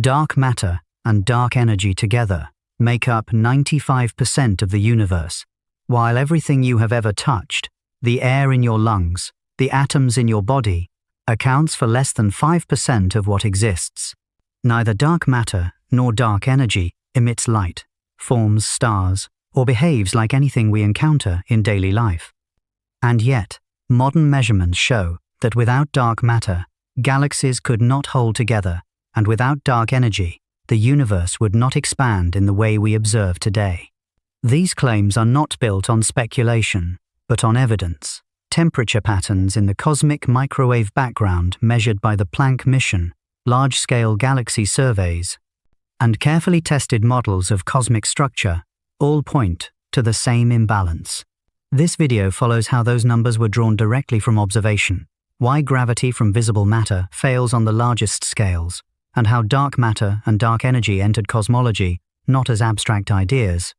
Dark matter and dark energy together make up 95% of the universe, while everything you have ever touched, the air in your lungs, the atoms in your body, accounts for less than 5% of what exists. Neither dark matter nor dark energy emits light, forms stars, or behaves like anything we encounter in daily life. And yet, modern measurements show that without dark matter, galaxies could not hold together, and without dark energy, the universe would not expand in the way we observe today. These claims are not built on speculation, but on evidence. Temperature patterns in the cosmic microwave background measured by the Planck mission, large-scale galaxy surveys, and carefully tested models of cosmic structure all point to the same imbalance. This video follows how those numbers were drawn directly from observation, why gravity from visible matter fails on the largest scales, and how dark matter and dark energy entered cosmology not as abstract ideas,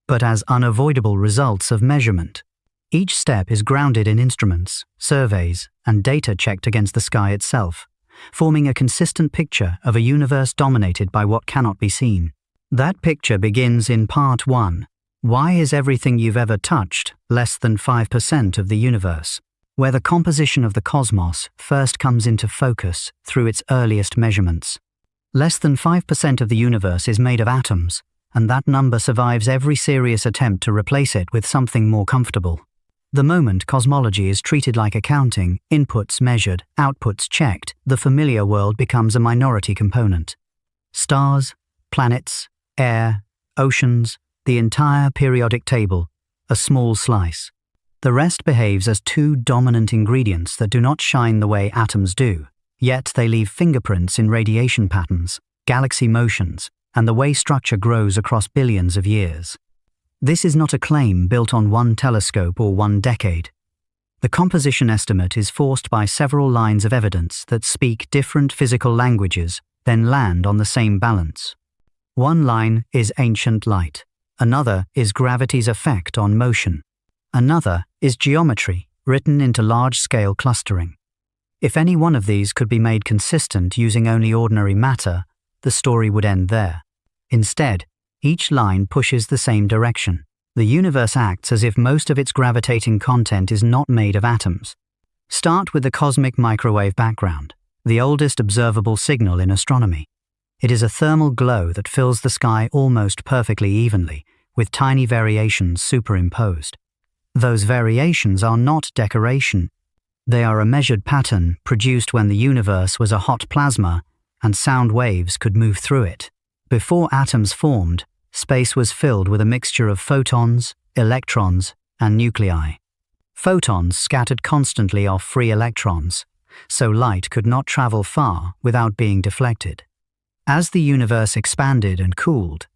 but as unavoidable results of measurement. Each step is grounded in instruments, surveys, and data checked against the sky itself, forming a consistent picture of a universe dominated by what cannot be seen. That picture begins in Part 1. Why is everything you've ever touched less than 5% of the universe? Where the composition of the cosmos first comes into focus through its earliest measurements. Less than 5% of the universe is made of atoms, and that number survives every serious attempt to replace it with something more comfortable. The moment cosmology is treated like accounting, inputs measured, outputs checked, the familiar world becomes a minority component. Stars, planets, air, oceans, the entire periodic table, a small slice. The rest behaves as two dominant ingredients that do not shine the way atoms do, yet they leave fingerprints in radiation patterns, galaxy motions, and the way structure grows across billions of years. This is not a claim built on one telescope or one decade. The composition estimate is forced by several lines of evidence that speak different physical languages, then land on the same balance. One line is ancient light. Another is gravity's effect on motion. Another is geometry, written into large-scale clustering. If any one of these could be made consistent using only ordinary matter, the story would end there. Instead, each line pushes the same direction. The universe acts as if most of its gravitating content is not made of atoms. Start with the cosmic microwave background, the oldest observable signal in astronomy. It is a thermal glow that fills the sky almost perfectly evenly, with tiny variations superimposed. Those variations are not decoration. They are a measured pattern produced when the universe was a hot plasma and sound waves could move through it. Before atoms formed, space was filled with a mixture of photons, electrons, and nuclei. Photons scattered constantly off free electrons, so light could not travel far without being deflected. As the universe expanded and cooled,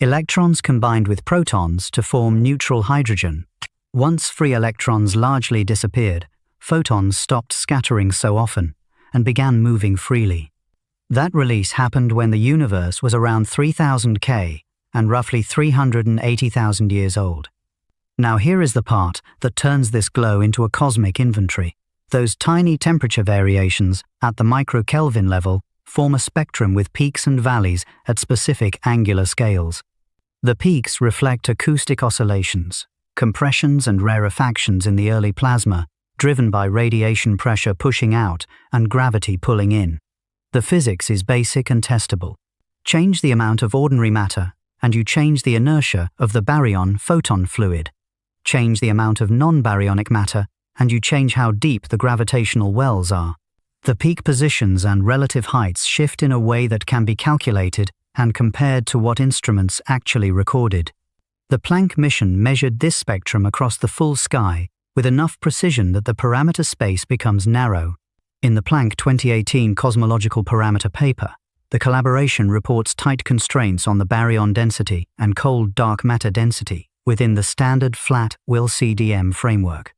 electrons combined with protons to form neutral hydrogen. Once free electrons largely disappeared, photons stopped scattering so often and began moving freely. That release happened when the universe was around 3000 K and roughly 380,000 years old. Now here is the part that turns this glow into a cosmic inventory. Those tiny temperature variations at the microkelvin level form a spectrum with peaks and valleys at specific angular scales. The peaks reflect acoustic oscillations, compressions and rarefactions in the early plasma, driven by radiation pressure pushing out and gravity pulling in. The physics is basic and testable. Change the amount of ordinary matter, and you change the inertia of the baryon-photon fluid. Change the amount of non-baryonic matter, and you change how deep the gravitational wells are. The peak positions and relative heights shift in a way that can be calculated and compared to what instruments actually recorded. The Planck mission measured this spectrum across the full sky with enough precision that the parameter space becomes narrow. In the Planck 2018 cosmological parameter paper, the collaboration reports tight constraints on the baryon density and cold dark matter density within the standard flat WIL-CDM framework.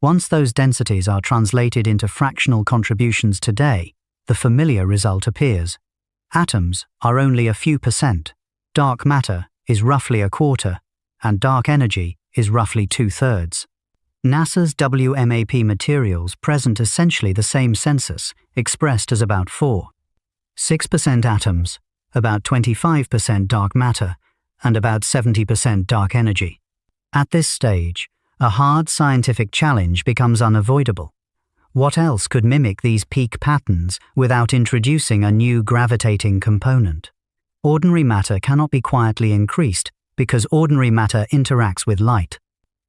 Once those densities are translated into fractional contributions today, the familiar result appears. Atoms are only a few percent, dark matter is roughly a quarter, and dark energy is roughly 2/3. NASA's WMAP materials present essentially the same census, expressed as about 4.6% atoms, about 25% dark matter, and about 70% dark energy. At this stage, a hard scientific challenge becomes unavoidable. What else could mimic these peak patterns without introducing a new gravitating component? Ordinary matter cannot be quietly increased because ordinary matter interacts with light.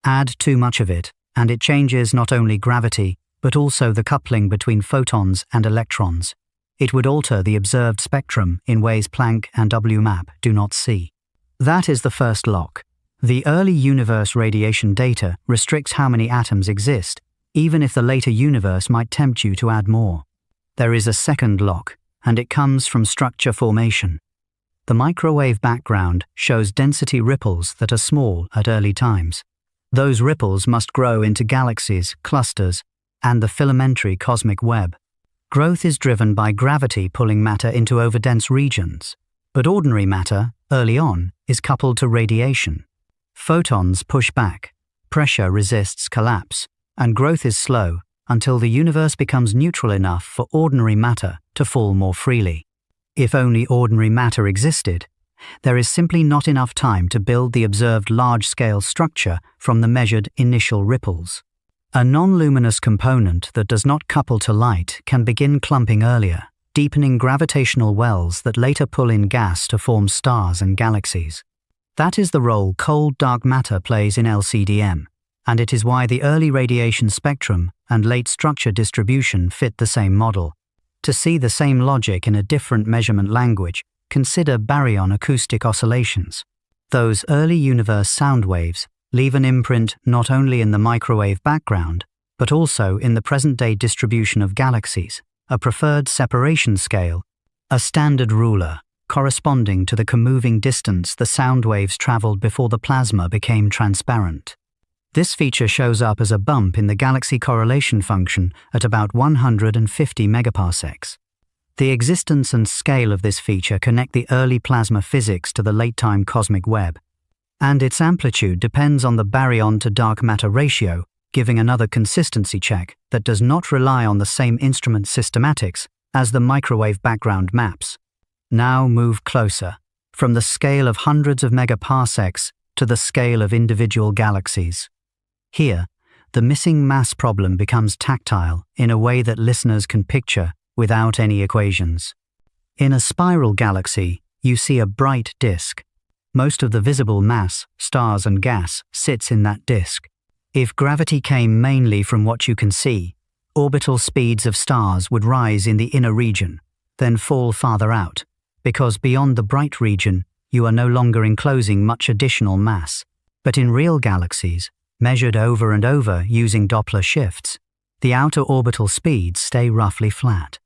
Add too much of it, and it changes not only gravity, but also the coupling between photons and electrons. It would alter the observed spectrum in ways Planck and WMAP do not see. That is the first lock. The early universe radiation data restricts how many atoms exist, even if the later universe might tempt you to add more. There is a second lock, and it comes from structure formation. The microwave background shows density ripples that are small at early times. Those ripples must grow into galaxies, clusters, and the filamentary cosmic web. Growth is driven by gravity pulling matter into overdense regions, but ordinary matter, early on, is coupled to radiation. Photons push back, pressure resists collapse, and growth is slow until the universe becomes neutral enough for ordinary matter to fall more freely. If only ordinary matter existed, there is simply not enough time to build the observed large-scale structure from the measured initial ripples. A non-luminous component that does not couple to light can begin clumping earlier, deepening gravitational wells that later pull in gas to form stars and galaxies. That is the role cold dark matter plays in LCDM, and it is why the early radiation spectrum and late structure distribution fit the same model. To see the same logic in a different measurement language, consider baryon acoustic oscillations. Those early universe sound waves leave an imprint not only in the microwave background, but also in the present-day distribution of galaxies, a preferred separation scale, a standard ruler corresponding to the comoving distance the sound waves traveled before the plasma became transparent. This feature shows up as a bump in the galaxy correlation function at about 150 megaparsecs. The existence and scale of this feature connect the early plasma physics to the late-time cosmic web, and its amplitude depends on the baryon to dark matter ratio, giving another consistency check that does not rely on the same instrument systematics as the microwave background maps. Now move closer, from the scale of hundreds of megaparsecs to the scale of individual galaxies. Here, the missing mass problem becomes tactile in a way that listeners can picture without any equations. In a spiral galaxy, you see a bright disk. Most of the visible mass, stars and gas, sits in that disk. If gravity came mainly from what you can see, orbital speeds of stars would rise in the inner region, then fall farther out, because beyond the bright region, you are no longer enclosing much additional mass. But in real galaxies, measured over and over using Doppler shifts, the outer orbital speeds stay roughly flat.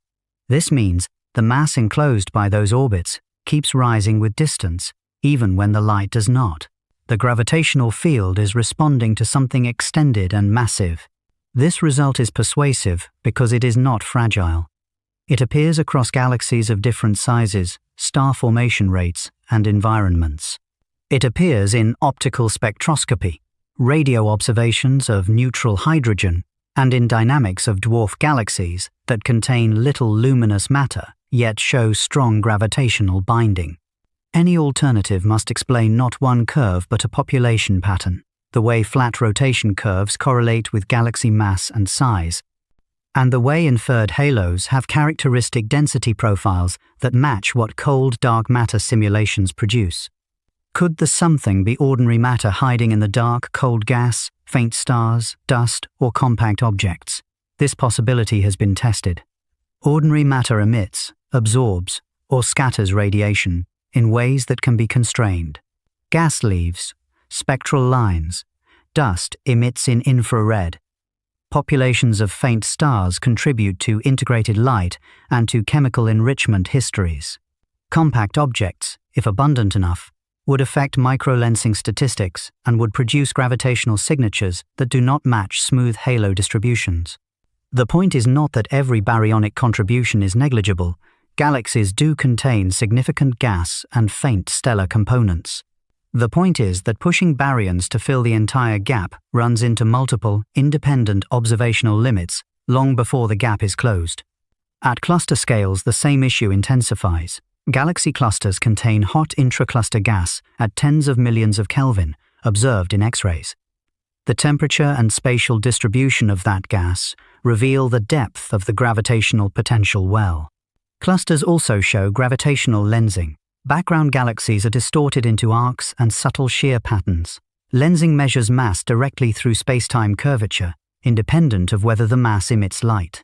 This means the mass enclosed by those orbits keeps rising with distance, even when the light does not. The gravitational field is responding to something extended and massive. This result is persuasive because it is not fragile. It appears across galaxies of different sizes, star formation rates, and environments. It appears in optical spectroscopy, radio observations of neutral hydrogen, and in dynamics of dwarf galaxies that contain little luminous matter, yet show strong gravitational binding. Any alternative must explain not one curve but a population pattern, the way flat rotation curves correlate with galaxy mass and size, and the way inferred halos have characteristic density profiles that match what cold dark matter simulations produce. Could the something be ordinary matter hiding in the dark, cold gas, faint stars, dust, or compact objects? This possibility has been tested. Ordinary matter emits, absorbs, or scatters radiation in ways that can be constrained. Gas leaves, spectral lines. Dust emits in infrared. Populations of faint stars contribute to integrated light and to chemical enrichment histories. Compact objects, if abundant enough, would affect microlensing statistics and would produce gravitational signatures that do not match smooth halo distributions. The point is not that every baryonic contribution is negligible. Galaxies do contain significant gas and faint stellar components. The point is that pushing baryons to fill the entire gap runs into multiple, independent observational limits long before the gap is closed. At cluster scales, the same issue intensifies. Galaxy clusters contain hot intracluster gas at tens of millions of Kelvin, observed in X-rays. The temperature and spatial distribution of that gas reveal the depth of the gravitational potential well. Clusters also show gravitational lensing. Background galaxies are distorted into arcs and subtle shear patterns. Lensing measures mass directly through spacetime curvature, independent of whether the mass emits light.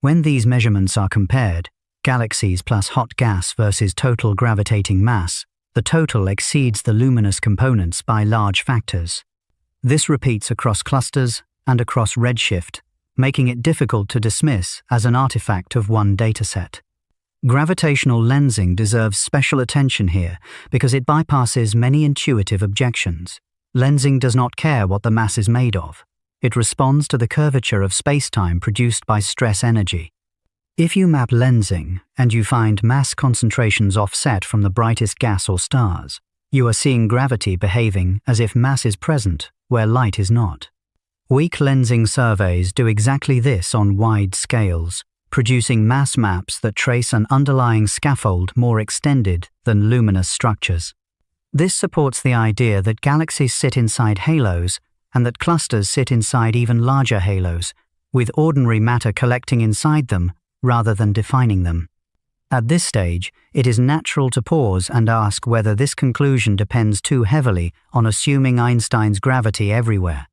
When these measurements are compared, galaxies plus hot gas versus total gravitating mass, the total exceeds the luminous components by large factors. This repeats across clusters and across redshift, making it difficult to dismiss as an artifact of one dataset. Gravitational lensing deserves special attention here because it bypasses many intuitive objections. Lensing does not care what the mass is made of. It responds to the curvature of spacetime produced by stress energy. If you map lensing and you find mass concentrations offset from the brightest gas or stars, you are seeing gravity behaving as if mass is present where light is not. Weak lensing surveys do exactly this on wide scales, producing mass maps that trace an underlying scaffold more extended than luminous structures. This supports the idea that galaxies sit inside halos and that clusters sit inside even larger halos, with ordinary matter collecting inside them rather than defining them. At this stage, it is natural to pause and ask whether this conclusion depends too heavily on assuming Einstein's gravity everywhere.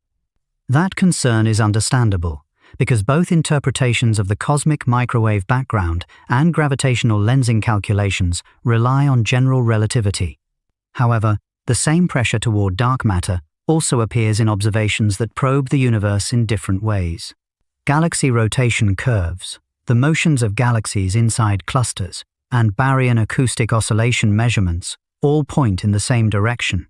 That concern is understandable, because both interpretations of the cosmic microwave background and gravitational lensing calculations rely on general relativity. However, the same pressure toward dark matter also appears in observations that probe the universe in different ways. Galaxy rotation curves, the motions of galaxies inside clusters, and baryon acoustic oscillation measurements all point in the same direction.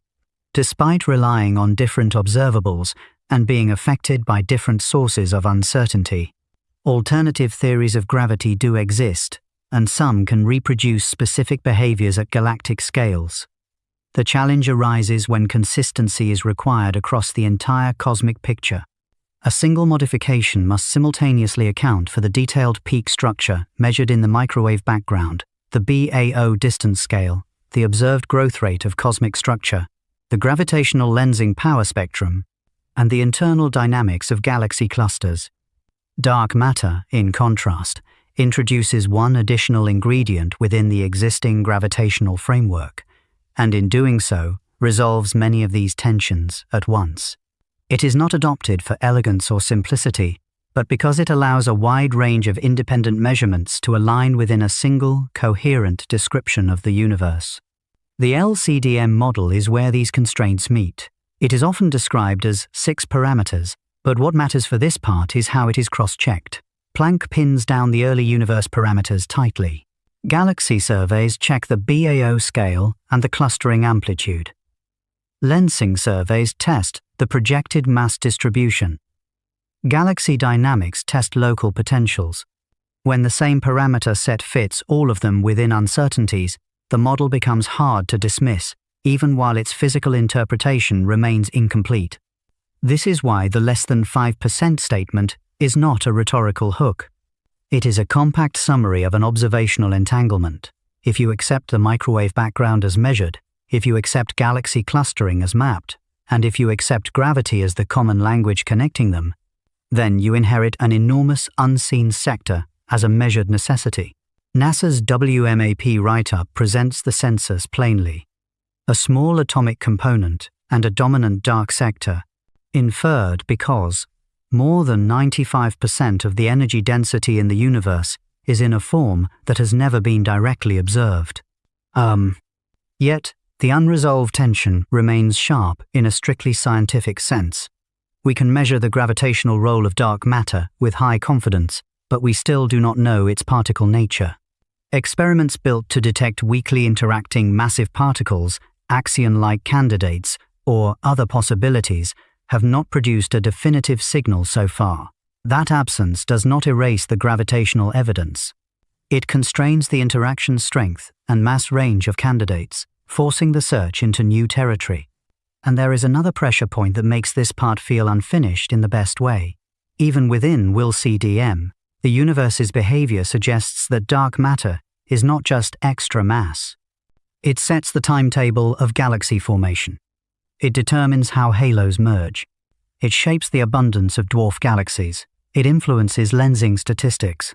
Despite relying on different observables and being affected by different sources of uncertainty, alternative theories of gravity do exist, and some can reproduce specific behaviors at galactic scales. The challenge arises when consistency is required across the entire cosmic picture. A single modification must simultaneously account for the detailed peak structure measured in the microwave background, the BAO distance scale, the observed growth rate of cosmic structure, the gravitational lensing power spectrum, and the internal dynamics of galaxy clusters. Dark matter, in contrast, introduces one additional ingredient within the existing gravitational framework, and in doing so, resolves many of these tensions at once. It is not adopted for elegance or simplicity, but because it allows a wide range of independent measurements to align within a single, coherent description of the universe. The LCDM model is where these constraints meet. It is often described as 6 parameters, but what matters for this part is how it is cross-checked. Planck pins down the early universe parameters tightly. Galaxy surveys check the BAO scale and the clustering amplitude. Lensing surveys test the projected mass distribution. Galaxy dynamics test local potentials. When the same parameter set fits all of them within uncertainties, the model becomes hard to dismiss, even while its physical interpretation remains incomplete. This is why the less than 5% statement is not a rhetorical hook. It is a compact summary of an observational entanglement. If you accept the microwave background as measured, if you accept galaxy clustering as mapped, and if you accept gravity as the common language connecting them, then you inherit an enormous unseen sector as a measured necessity. NASA's WMAP write-up presents the census plainly. A small atomic component and a dominant dark sector, inferred because more than 95% of the energy density in the universe is in a form that has never been directly observed. Yet, the unresolved tension remains sharp in a strictly scientific sense. We can measure the gravitational role of dark matter with high confidence, but we still do not know its particle nature. Experiments built to detect weakly interacting massive particles, axion-like candidates, or other possibilities have not produced a definitive signal so far. That absence does not erase the gravitational evidence. It constrains the interaction strength and mass range of candidates, forcing the search into new territory. And there is another pressure point that makes this part feel unfinished in the best way. Even within LCDM, the universe's behavior suggests that dark matter is not just extra mass. It sets the timetable of galaxy formation. It determines how halos merge. It shapes the abundance of dwarf galaxies. It influences lensing statistics.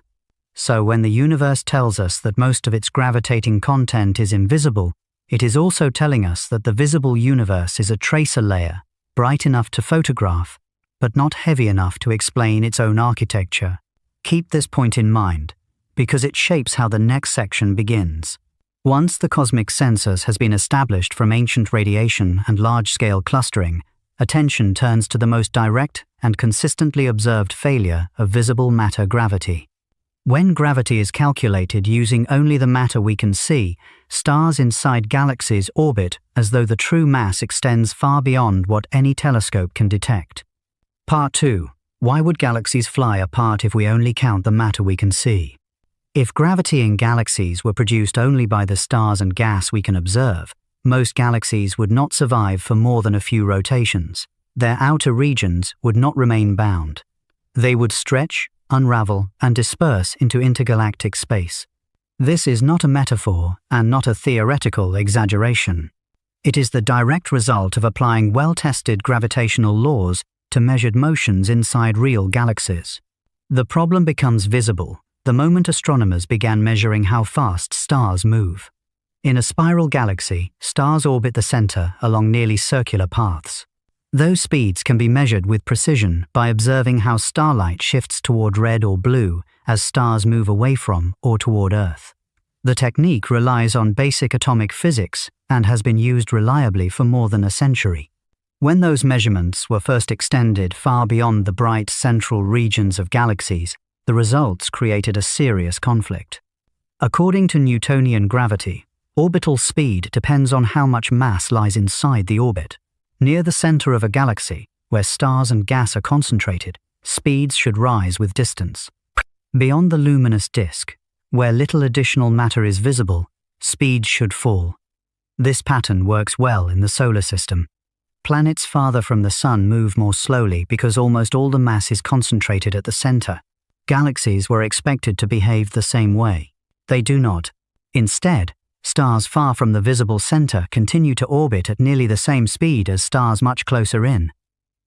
So when the universe tells us that most of its gravitating content is invisible, it is also telling us that the visible universe is a tracer layer, bright enough to photograph, but not heavy enough to explain its own architecture. Keep this point in mind, because it shapes how the next section begins. Once the cosmic census has been established from ancient radiation and large-scale clustering, attention turns to the most direct and consistently observed failure of visible matter gravity. When gravity is calculated using only the matter we can see, stars inside galaxies orbit as though the true mass extends far beyond what any telescope can detect. Part 2. Why would galaxies fly apart if we only count the matter we can see? If gravity in galaxies were produced only by the stars and gas we can observe, most galaxies would not survive for more than a few rotations. Their outer regions would not remain bound. They would stretch, unravel, and disperse into intergalactic space. This is not a metaphor and not a theoretical exaggeration. It is the direct result of applying well-tested gravitational laws to measured motions inside real galaxies. The problem becomes visible the moment astronomers began measuring how fast stars move. In a spiral galaxy, stars orbit the center along nearly circular paths. Those speeds can be measured with precision by observing how starlight shifts toward red or blue as stars move away from or toward Earth. The technique relies on basic atomic physics and has been used reliably for more than a century. When those measurements were first extended far beyond the bright central regions of galaxies, the results created a serious conflict. According to Newtonian gravity, orbital speed depends on how much mass lies inside the orbit. Near the center of a galaxy, where stars and gas are concentrated, speeds should rise with distance. Beyond the luminous disk, where little additional matter is visible, speeds should fall. This pattern works well in the solar system. Planets farther from the Sun move more slowly because almost all the mass is concentrated at the center. Galaxies were expected to behave the same way. They do not. Instead, stars far from the visible center continue to orbit at nearly the same speed as stars much closer in.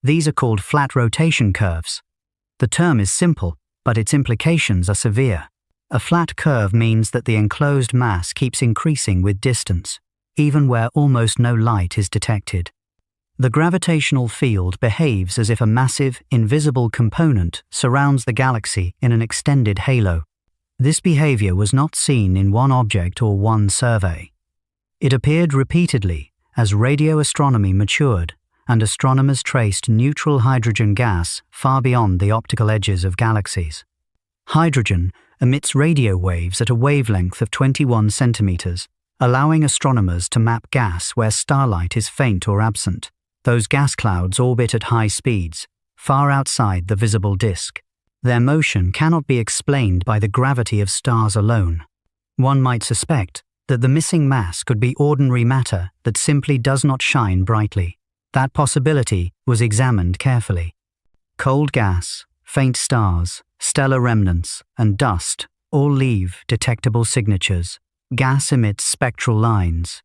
These are called flat rotation curves. The term is simple, but its implications are severe. A flat curve means that the enclosed mass keeps increasing with distance, even where almost no light is detected. The gravitational field behaves as if a massive, invisible component surrounds the galaxy in an extended halo. This behavior was not seen in one object or one survey. It appeared repeatedly as radio astronomy matured and astronomers traced neutral hydrogen gas far beyond the optical edges of galaxies. Hydrogen emits radio waves at a wavelength of 21 centimeters, allowing astronomers to map gas where starlight is faint or absent. Those gas clouds orbit at high speeds, far outside the visible disk. Their motion cannot be explained by the gravity of stars alone. One might suspect that the missing mass could be ordinary matter that simply does not shine brightly. That possibility was examined carefully. Cold gas, faint stars, stellar remnants, and dust all leave detectable signatures. Gas emits spectral lines.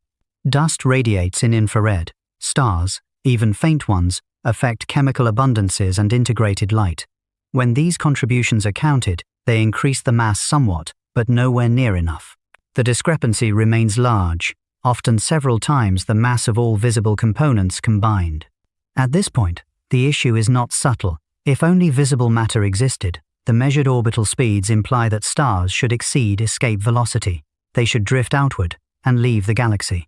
Dust radiates in infrared. Stars, even faint ones, affect chemical abundances and integrated light. When these contributions are counted, they increase the mass somewhat, but nowhere near enough. The discrepancy remains large, often several times the mass of all visible components combined. At this point, the issue is not subtle. If only visible matter existed, the measured orbital speeds imply that stars should exceed escape velocity. They should drift outward and leave the galaxy.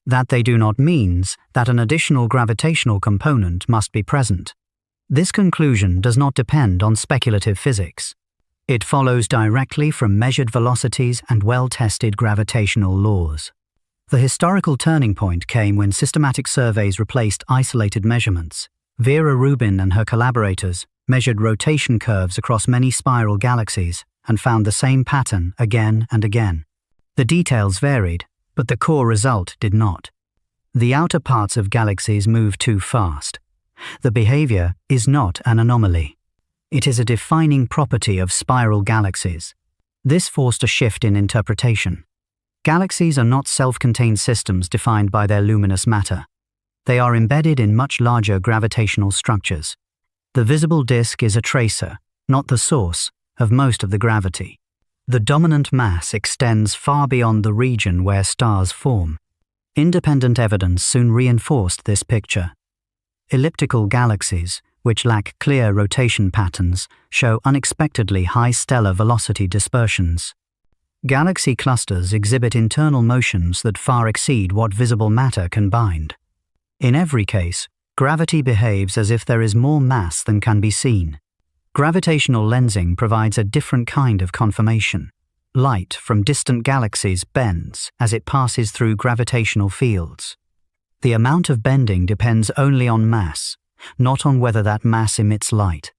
That they do not means that an additional gravitational component must be present. This conclusion does not depend on speculative physics. It follows directly from measured velocities and well-tested gravitational laws. The historical turning point came when systematic surveys replaced isolated measurements. Vera Rubin and her collaborators measured rotation curves across many spiral galaxies and found the same pattern again and again. The details varied, but the core result did not. The outer parts of galaxies move too fast. The behavior is not an anomaly. It is a defining property of spiral galaxies. This forced a shift in interpretation. Galaxies are not self-contained systems defined by their luminous matter. They are embedded in much larger gravitational structures. The visible disk is a tracer, not the source, of most of the gravity. The dominant mass extends far beyond the region where stars form. Independent evidence soon reinforced this picture. Elliptical galaxies, which lack clear rotation patterns, show unexpectedly high stellar velocity dispersions. Galaxy clusters exhibit internal motions that far exceed what visible matter can bind. In every case, gravity behaves as if there is more mass than can be seen. Gravitational lensing provides a different kind of confirmation. Light from distant galaxies bends as it passes through gravitational fields. The amount of bending depends only on mass, not on whether that mass emits light.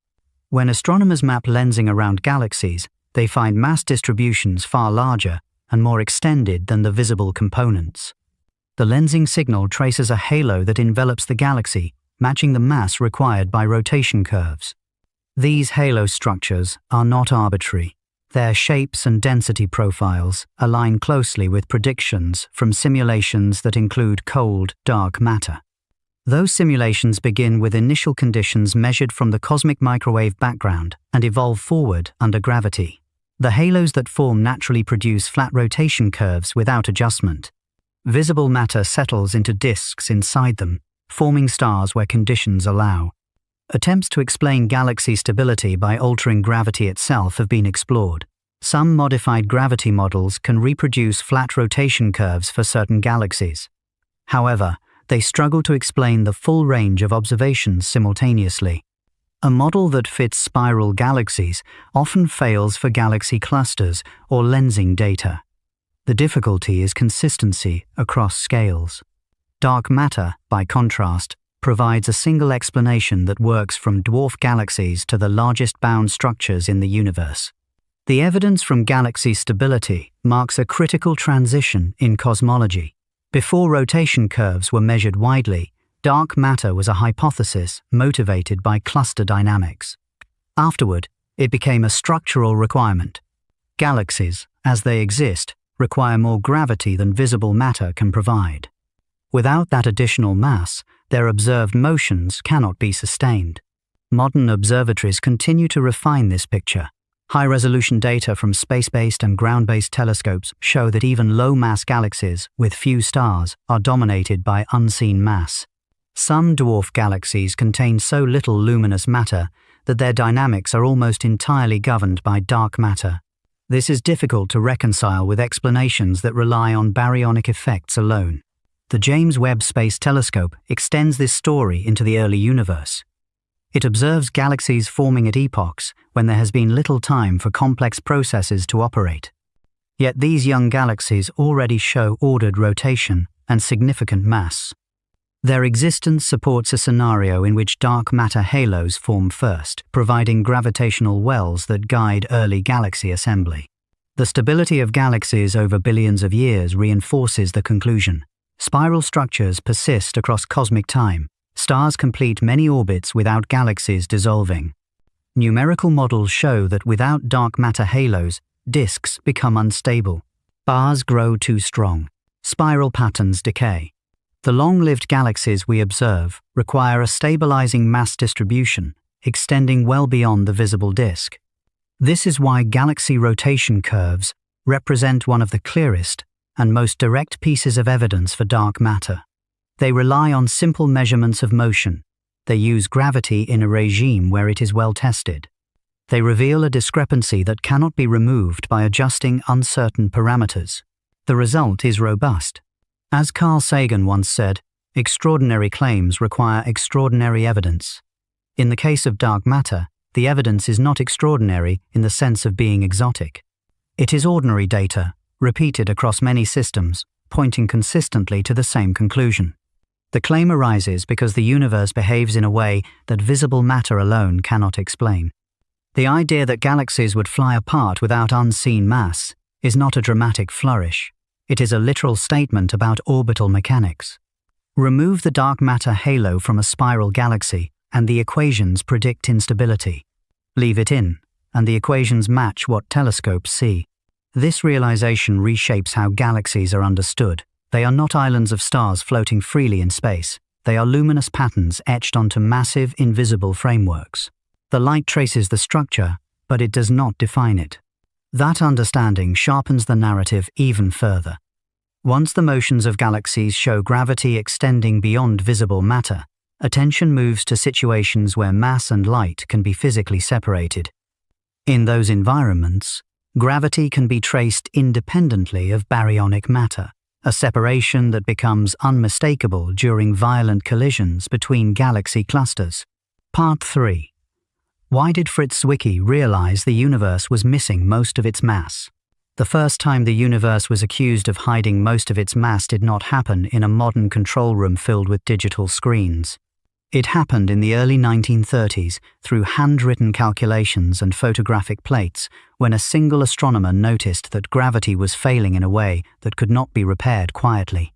When astronomers map lensing around galaxies, they find mass distributions far larger and more extended than the visible components. The lensing signal traces a halo that envelops the galaxy, matching the mass required by rotation curves. These halo structures are not arbitrary. Their shapes and density profiles align closely with predictions from simulations that include cold, dark matter. Those simulations begin with initial conditions measured from the cosmic microwave background and evolve forward under gravity. The halos that form naturally produce flat rotation curves without adjustment. Visible matter settles into disks inside them, forming stars where conditions allow. Attempts to explain galaxy stability by altering gravity itself have been explored. Some modified gravity models can reproduce flat rotation curves for certain galaxies. However, they struggle to explain the full range of observations simultaneously. A model that fits spiral galaxies often fails for galaxy clusters or lensing data. The difficulty is consistency across scales. Dark matter, by contrast, provides a single explanation that works from dwarf galaxies to the largest bound structures in the universe. The evidence from galaxy stability marks a critical transition in cosmology. Before rotation curves were measured widely, dark matter was a hypothesis motivated by cluster dynamics. Afterward, it became a structural requirement. Galaxies, as they exist, require more gravity than visible matter can provide. Without that additional mass, their observed motions cannot be sustained. Modern observatories continue to refine this picture. High-resolution data from space-based and ground-based telescopes show that even low-mass galaxies with few stars are dominated by unseen mass. Some dwarf galaxies contain so little luminous matter that their dynamics are almost entirely governed by dark matter. This is difficult to reconcile with explanations that rely on baryonic effects alone. The James Webb Space Telescope extends this story into the early universe. It observes galaxies forming at epochs when there has been little time for complex processes to operate. Yet these young galaxies already show ordered rotation and significant mass. Their existence supports a scenario in which dark matter halos form first, providing gravitational wells that guide early galaxy assembly. The stability of galaxies over billions of years reinforces the conclusion. Spiral structures persist across cosmic time. Stars complete many orbits without galaxies dissolving. Numerical models show that without dark matter halos, disks become unstable. Bars grow too strong. Spiral patterns decay. The long-lived galaxies we observe require a stabilizing mass distribution, extending well beyond the visible disk. This is why galaxy rotation curves represent one of the clearest and most direct pieces of evidence for dark matter. They rely on simple measurements of motion. They use gravity in a regime where it is well tested. They reveal a discrepancy that cannot be removed by adjusting uncertain parameters. The result is robust. As Carl Sagan once said, extraordinary claims require extraordinary evidence. In the case of dark matter, the evidence is not extraordinary in the sense of being exotic. It is ordinary data, repeated across many systems, pointing consistently to the same conclusion. The claim arises because the universe behaves in a way that visible matter alone cannot explain. The idea that galaxies would fly apart without unseen mass is not a dramatic flourish. It is a literal statement about orbital mechanics. Remove the dark matter halo from a spiral galaxy, and the equations predict instability. Leave it in, and the equations match what telescopes see. This realization reshapes how galaxies are understood. They are not islands of stars floating freely in space. They are luminous patterns etched onto massive, invisible frameworks. The light traces the structure, but it does not define it. That understanding sharpens the narrative even further. Once the motions of galaxies show gravity extending beyond visible matter, attention moves to situations where mass and light can be physically separated. In those environments, gravity can be traced independently of baryonic matter, a separation that becomes unmistakable during violent collisions between galaxy clusters. Part 3. Why did Fritz Zwicky realize the universe was missing most of its mass? The first time the universe was accused of hiding most of its mass did not happen in a modern control room filled with digital screens. It happened in the early 1930s through handwritten calculations and photographic plates when a single astronomer noticed that gravity was failing in a way that could not be repaired quietly.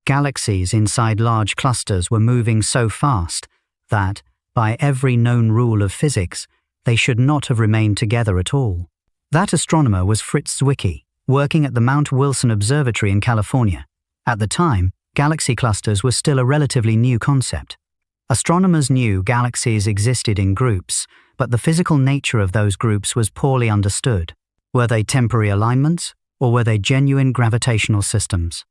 Galaxies inside large clusters were moving so fast that, by every known rule of physics, they should not have remained together at all. That astronomer was Fritz Zwicky, working at the Mount Wilson Observatory in California. At the time, galaxy clusters were still a relatively new concept. Astronomers knew galaxies existed in groups, but the physical nature of those groups was poorly understood. Were they temporary alignments, or were they genuine gravitational systems?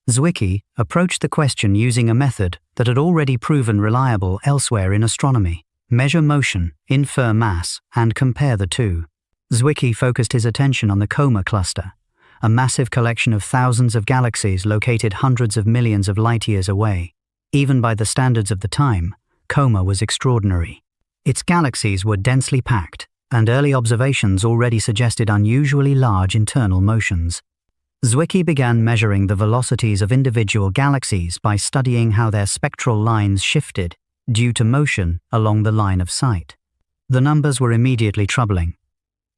Zwicky approached the question using a method that had already proven reliable elsewhere in astronomy: measure motion, infer mass, and compare the two. Zwicky focused his attention on the Coma cluster, a massive collection of thousands of galaxies located hundreds of millions of light-years away. Even by the standards of the time, Coma was extraordinary. Its galaxies were densely packed, and early observations already suggested unusually large internal motions. Zwicky began measuring the velocities of individual galaxies by studying how their spectral lines shifted due to motion along the line of sight. The numbers were immediately troubling.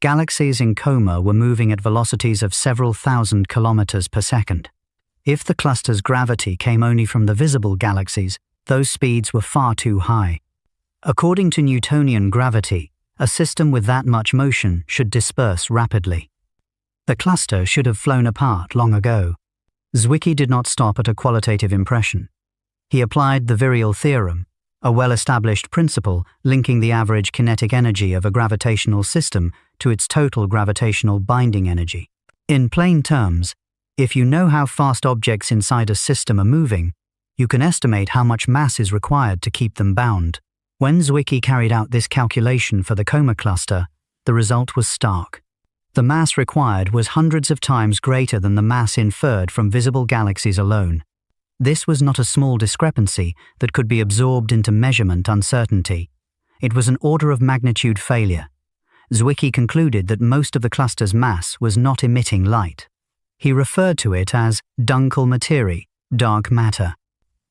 Galaxies in Coma were moving at velocities of several thousand kilometers per second. If the cluster's gravity came only from the visible galaxies, those speeds were far too high. According to Newtonian gravity, a system with that much motion should disperse rapidly. The cluster should have flown apart long ago. Zwicky did not stop at a qualitative impression. He applied the virial theorem, a well-established principle linking the average kinetic energy of a gravitational system to its total gravitational binding energy. In plain terms, if you know how fast objects inside a system are moving, you can estimate how much mass is required to keep them bound. When Zwicky carried out this calculation for the Coma cluster, the result was stark. The mass required was hundreds of times greater than the mass inferred from visible galaxies alone. This was not a small discrepancy that could be absorbed into measurement uncertainty. It was an order of magnitude failure. Zwicky concluded that most of the cluster's mass was not emitting light. He referred to it as Dunkel Materie, dark matter.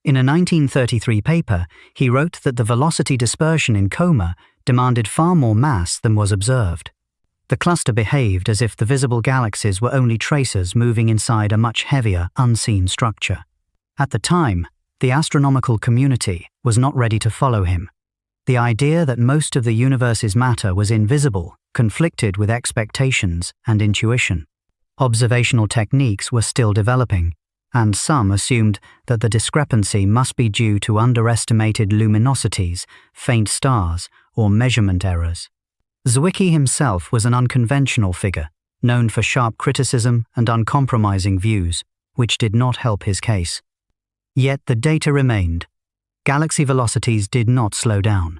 In a 1933 paper, he wrote that the velocity dispersion in Coma demanded far more mass than was observed. The cluster behaved as if the visible galaxies were only tracers moving inside a much heavier, unseen structure. At the time, the astronomical community was not ready to follow him. The idea that most of the universe's matter was invisible conflicted with expectations and intuition. Observational techniques were still developing, and some assumed that the discrepancy must be due to underestimated luminosities, faint stars, or measurement errors. Zwicky himself was an unconventional figure, known for sharp criticism and uncompromising views, which did not help his case. Yet the data remained. Galaxy velocities did not slow down.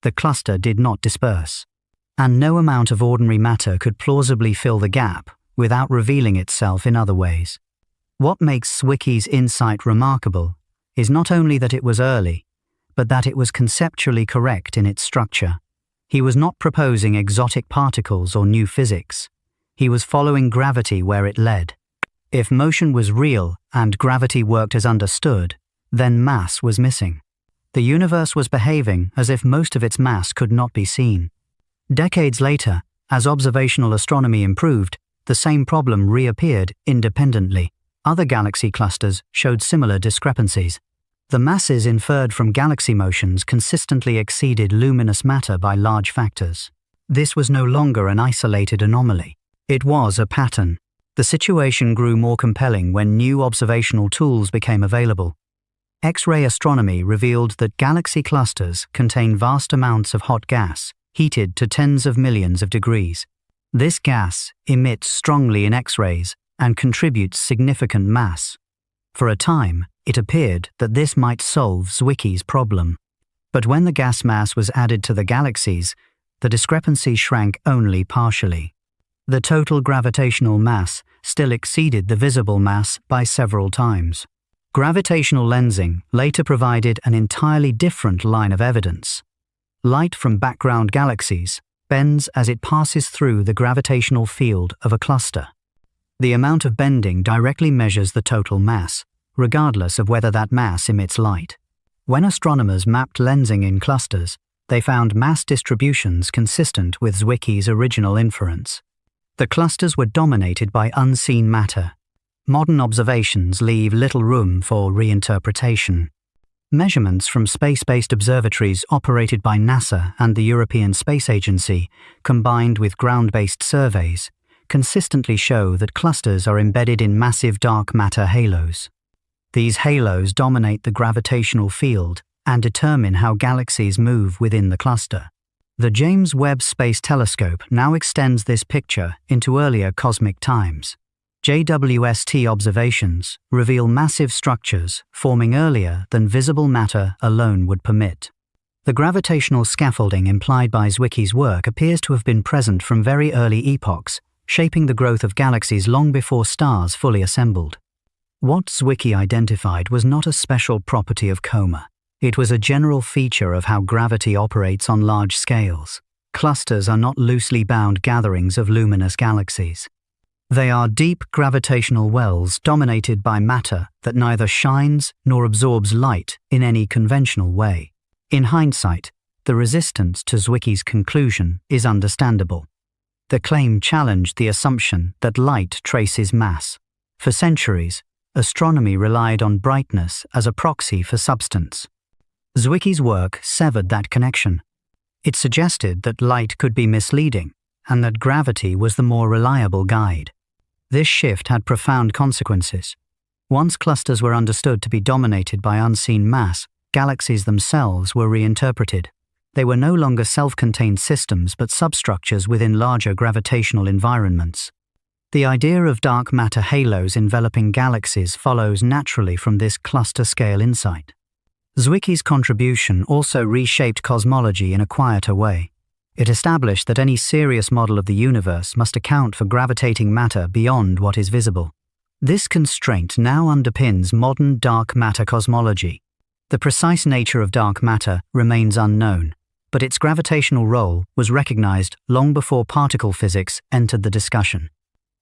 The cluster did not disperse. And no amount of ordinary matter could plausibly fill the gap without revealing itself in other ways. What makes Zwicky's insight remarkable is not only that it was early, but that it was conceptually correct in its structure. He was not proposing exotic particles or new physics. He was following gravity where it led. If motion was real and gravity worked as understood, then mass was missing. The universe was behaving as if most of its mass could not be seen. Decades later, as observational astronomy improved, the same problem reappeared independently. Other galaxy clusters showed similar discrepancies. The masses inferred from galaxy motions consistently exceeded luminous matter by large factors. This was no longer an isolated anomaly. It was a pattern. The situation grew more compelling when new observational tools became available. X-ray astronomy revealed that galaxy clusters contain vast amounts of hot gas, heated to tens of millions of degrees. This gas emits strongly in X-rays and contributes significant mass. For a time, it appeared that this might solve Zwicky's problem. But when the gas mass was added to the galaxies, the discrepancy shrank only partially. The total gravitational mass still exceeded the visible mass by several times. Gravitational lensing later provided an entirely different line of evidence. Light from background galaxies bends as it passes through the gravitational field of a cluster. The amount of bending directly measures the total mass, regardless of whether that mass emits light. When astronomers mapped lensing in clusters, they found mass distributions consistent with Zwicky's original inference. The clusters were dominated by unseen matter. Modern observations leave little room for reinterpretation. Measurements from space-based observatories operated by NASA and the European Space Agency, combined with ground-based surveys, consistently show that clusters are embedded in massive dark matter halos. These halos dominate the gravitational field and determine how galaxies move within the cluster. The James Webb Space Telescope now extends this picture into earlier cosmic times. JWST observations reveal massive structures forming earlier than visible matter alone would permit. The gravitational scaffolding implied by Zwicky's work appears to have been present from very early epochs, shaping the growth of galaxies long before stars fully assembled. What Zwicky identified was not a special property of coma. It was a general feature of how gravity operates on large scales. Clusters are not loosely bound gatherings of luminous galaxies. They are deep gravitational wells dominated by matter that neither shines nor absorbs light in any conventional way. In hindsight, the resistance to Zwicky's conclusion is understandable. The claim challenged the assumption that light traces mass. For centuries, astronomy relied on brightness as a proxy for substance. Zwicky's work severed that connection. It suggested that light could be misleading and that gravity was the more reliable guide. This shift had profound consequences. Once clusters were understood to be dominated by unseen mass, galaxies themselves were reinterpreted. They were no longer self-contained systems but substructures within larger gravitational environments. The idea of dark matter halos enveloping galaxies follows naturally from this cluster-scale insight. Zwicky's contribution also reshaped cosmology in a quieter way. It established that any serious model of the universe must account for gravitating matter beyond what is visible. This constraint now underpins modern dark matter cosmology. The precise nature of dark matter remains unknown, but its gravitational role was recognized long before particle physics entered the discussion.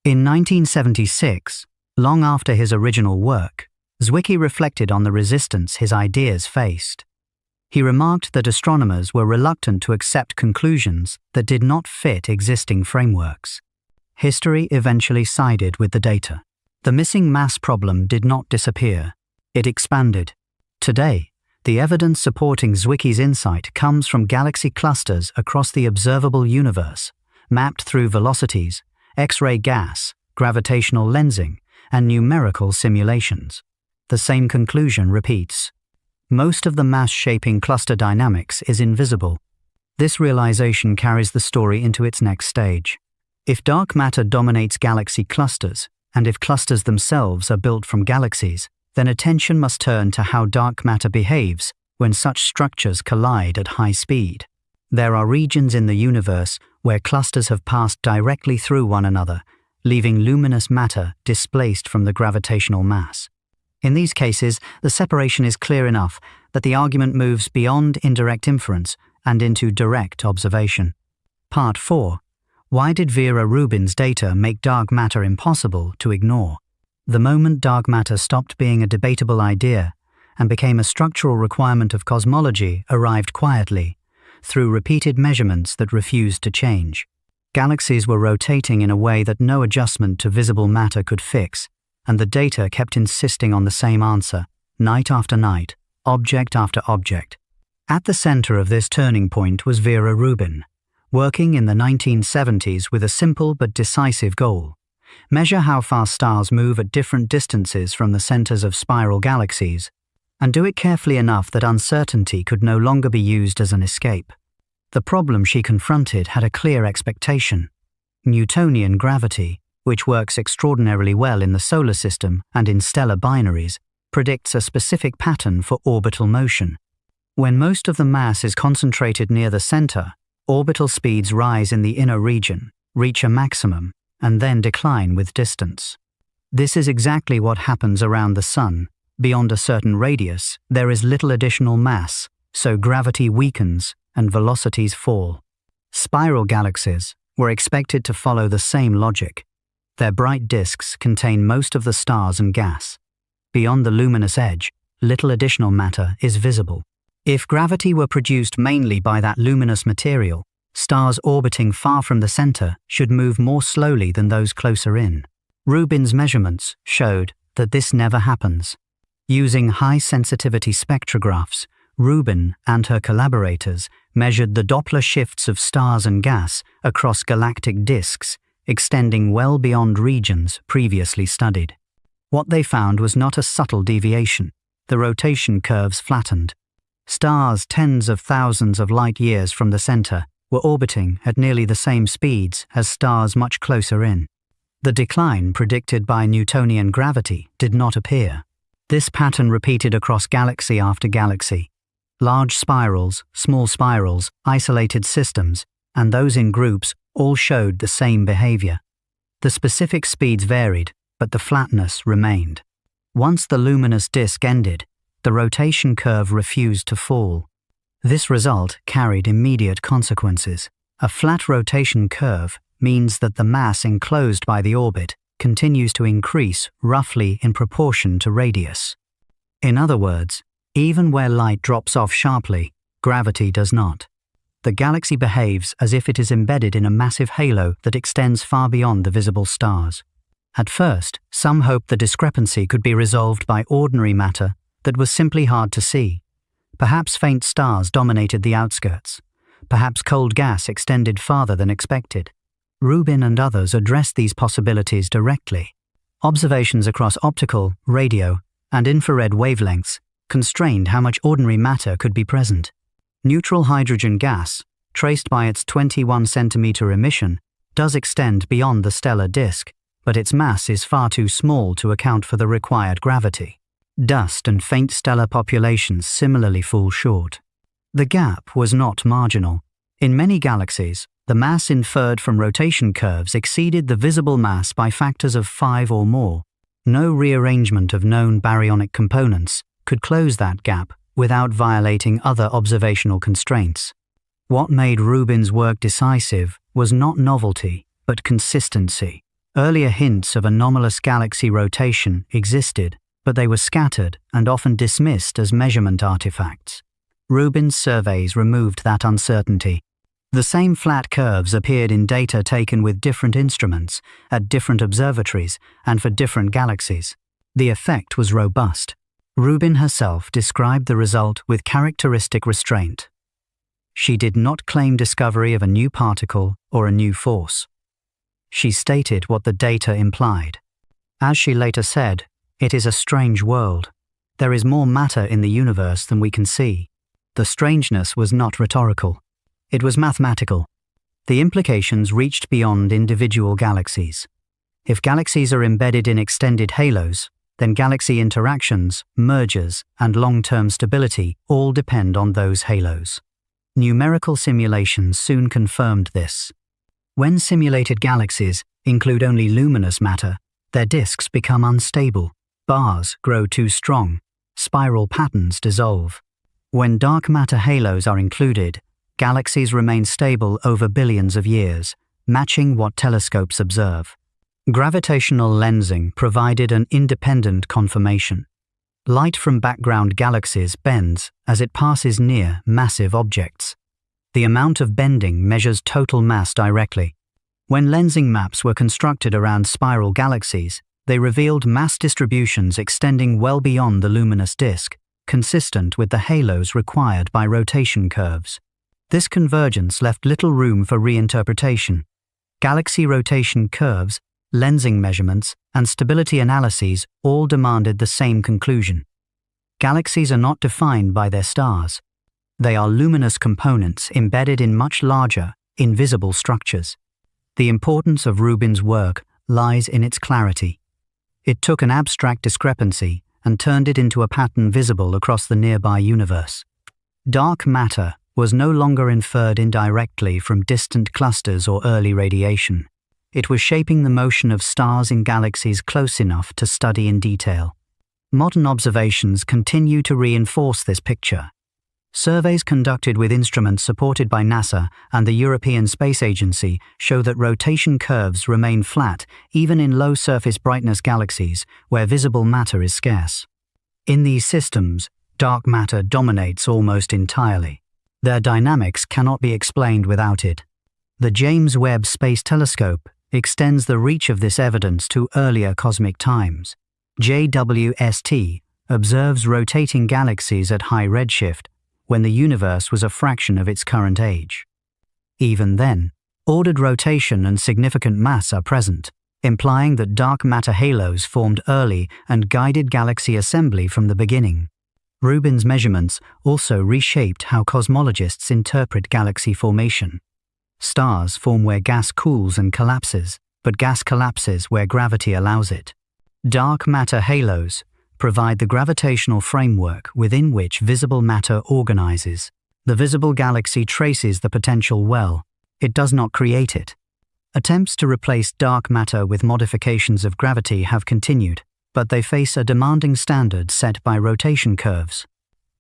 In 1976, long after his original work, Zwicky reflected on the resistance his ideas faced. He remarked that astronomers were reluctant to accept conclusions that did not fit existing frameworks. History eventually sided with the data. The missing mass problem did not disappear. It expanded. Today, the evidence supporting Zwicky's insight comes from galaxy clusters across the observable universe, mapped through velocities, X-ray gas, gravitational lensing, and numerical simulations. The same conclusion repeats. Most of the mass-shaping cluster dynamics is invisible. This realization carries the story into its next stage. If dark matter dominates galaxy clusters, and if clusters themselves are built from galaxies, then attention must turn to how dark matter behaves when such structures collide at high speed. There are regions in the universe where clusters have passed directly through one another, leaving luminous matter displaced from the gravitational mass. In these cases, the separation is clear enough that the argument moves beyond indirect inference and into direct observation. Part 4. Why did Vera Rubin's data make dark matter impossible to ignore? The moment dark matter stopped being a debatable idea and became a structural requirement of cosmology arrived quietly, through repeated measurements that refused to change. Galaxies were rotating in a way that no adjustment to visible matter could fix, and the data kept insisting on the same answer, night after night, object after object. At the center of this turning point was Vera Rubin, working in the 1970s with a simple but decisive goal: Measure how fast stars move at different distances from the centers of spiral galaxies, and do it carefully enough that uncertainty could no longer be used as an escape. The problem she confronted had a clear expectation: Newtonian gravity, which works extraordinarily well in the solar system and in stellar binaries, predicts a specific pattern for orbital motion. When most of the mass is concentrated near the center, orbital speeds rise in the inner region, reach a maximum, and then decline with distance. This is exactly what happens around the Sun. Beyond a certain radius, there is little additional mass, so gravity weakens and velocities fall. Spiral galaxies were expected to follow the same logic. Their bright disks contain most of the stars and gas. Beyond the luminous edge, little additional matter is visible. If gravity were produced mainly by that luminous material, stars orbiting far from the center should move more slowly than those closer in. Rubin's measurements showed that this never happens. Using high-sensitivity spectrographs, Rubin and her collaborators measured the Doppler shifts of stars and gas across galactic disks, extending well beyond regions previously studied. What they found was not a subtle deviation. The rotation curves flattened. Stars tens of thousands of light-years from the center were orbiting at nearly the same speeds as stars much closer in. The decline predicted by Newtonian gravity did not appear. This pattern repeated across galaxy after galaxy. Large spirals, small spirals, isolated systems, and those in groups all showed the same behavior. The specific speeds varied, but the flatness remained. Once the luminous disk ended, the rotation curve refused to fall. This result carried immediate consequences. A flat rotation curve means that the mass enclosed by the orbit continues to increase roughly in proportion to radius. In other words, even where light drops off sharply, gravity does not. The galaxy behaves as if it is embedded in a massive halo that extends far beyond the visible stars. At first, some hoped the discrepancy could be resolved by ordinary matter that was simply hard to see. Perhaps faint stars dominated the outskirts. Perhaps cold gas extended farther than expected. Rubin and others addressed these possibilities directly. Observations across optical, radio, and infrared wavelengths constrained how much ordinary matter could be present. Neutral hydrogen gas, traced by its 21 centimeter emission, does extend beyond the stellar disk, but its mass is far too small to account for the required gravity. Dust and faint stellar populations similarly fall short. The gap was not marginal. In many galaxies, the mass inferred from rotation curves exceeded the visible mass by factors of 5 or more. No rearrangement of known baryonic components could close that gap without violating other observational constraints. What made Rubin's work decisive was not novelty, but consistency. Earlier hints of anomalous galaxy rotation existed, but they were scattered and often dismissed as measurement artifacts. Rubin's surveys removed that uncertainty. The same flat curves appeared in data taken with different instruments, at different observatories, and for different galaxies. The effect was robust. Rubin herself described the result with characteristic restraint. She did not claim discovery of a new particle or a new force. She stated what the data implied. As she later said, "It is a strange world. There is more matter in the universe than we can see." The strangeness was not rhetorical. It was mathematical. The implications reached beyond individual galaxies. If galaxies are embedded in extended halos, then galaxy interactions, mergers, and long-term stability all depend on those halos. Numerical simulations soon confirmed this. When simulated galaxies include only luminous matter, their disks become unstable, bars grow too strong, spiral patterns dissolve. When dark matter halos are included, galaxies remain stable over billions of years, matching what telescopes observe. Gravitational lensing provided an independent confirmation. Light from background galaxies bends as it passes near massive objects. The amount of bending measures total mass directly. When lensing maps were constructed around spiral galaxies, they revealed mass distributions extending well beyond the luminous disk, consistent with the halos required by rotation curves. This convergence left little room for reinterpretation. Galaxy rotation curves lensing measurements, and stability analyses all demanded the same conclusion. Galaxies are not defined by their stars. They are luminous components embedded in much larger, invisible structures. The importance of Rubin's work lies in its clarity. It took an abstract discrepancy and turned it into a pattern visible across the nearby universe. Dark matter was no longer inferred indirectly from distant clusters or early radiation. It was shaping the motion of stars in galaxies close enough to study in detail. Modern observations continue to reinforce this picture. Surveys conducted with instruments supported by NASA and the European Space Agency show that rotation curves remain flat even in low surface brightness galaxies where visible matter is scarce. In these systems, dark matter dominates almost entirely. Their dynamics cannot be explained without it. The James Webb Space Telescope extends the reach of this evidence to earlier cosmic times. JWST observes rotating galaxies at high redshift when the universe was a fraction of its current age. Even then, ordered rotation and significant mass are present, implying that dark matter halos formed early and guided galaxy assembly from the beginning. Rubin's measurements also reshaped how cosmologists interpret galaxy formation. Stars form where gas cools and collapses, but gas collapses where gravity allows it. Dark matter halos provide the gravitational framework within which visible matter organizes. The visible galaxy traces the potential well. It does not create it. Attempts to replace dark matter with modifications of gravity have continued, but they face a demanding standard set by rotation curves.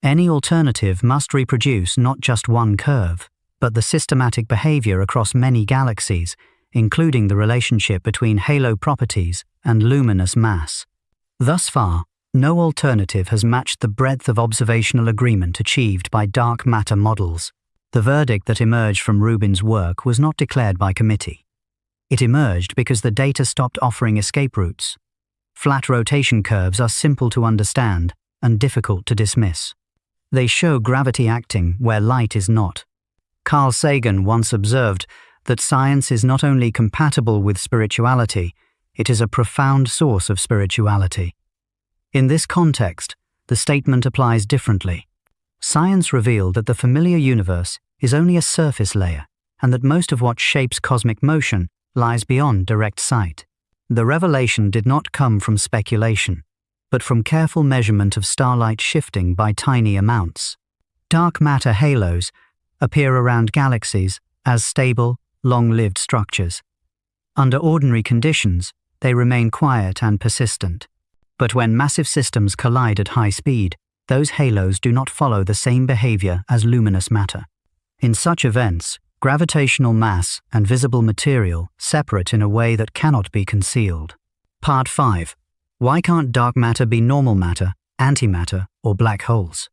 Any alternative must reproduce not just one curve, but the systematic behavior across many galaxies, including the relationship between halo properties and luminous mass. Thus far, no alternative has matched the breadth of observational agreement achieved by dark matter models. The verdict that emerged from Rubin's work was not declared by committee. It emerged because the data stopped offering escape routes. Flat rotation curves are simple to understand and difficult to dismiss. They show gravity acting where light is not. Carl Sagan once observed that science is not only compatible with spirituality, it is a profound source of spirituality. In this context, the statement applies differently. Science revealed that the familiar universe is only a surface layer, and that most of what shapes cosmic motion lies beyond direct sight. The revelation did not come from speculation, but from careful measurement of starlight shifting by tiny amounts. Dark matter halos appear around galaxies as stable, long-lived structures. Under ordinary conditions, they remain quiet and persistent. But when massive systems collide at high speed, those halos do not follow the same behavior as luminous matter. In such events, gravitational mass and visible material separate in a way that cannot be concealed. Part 5. Why can't dark matter be normal matter, antimatter, or black holes?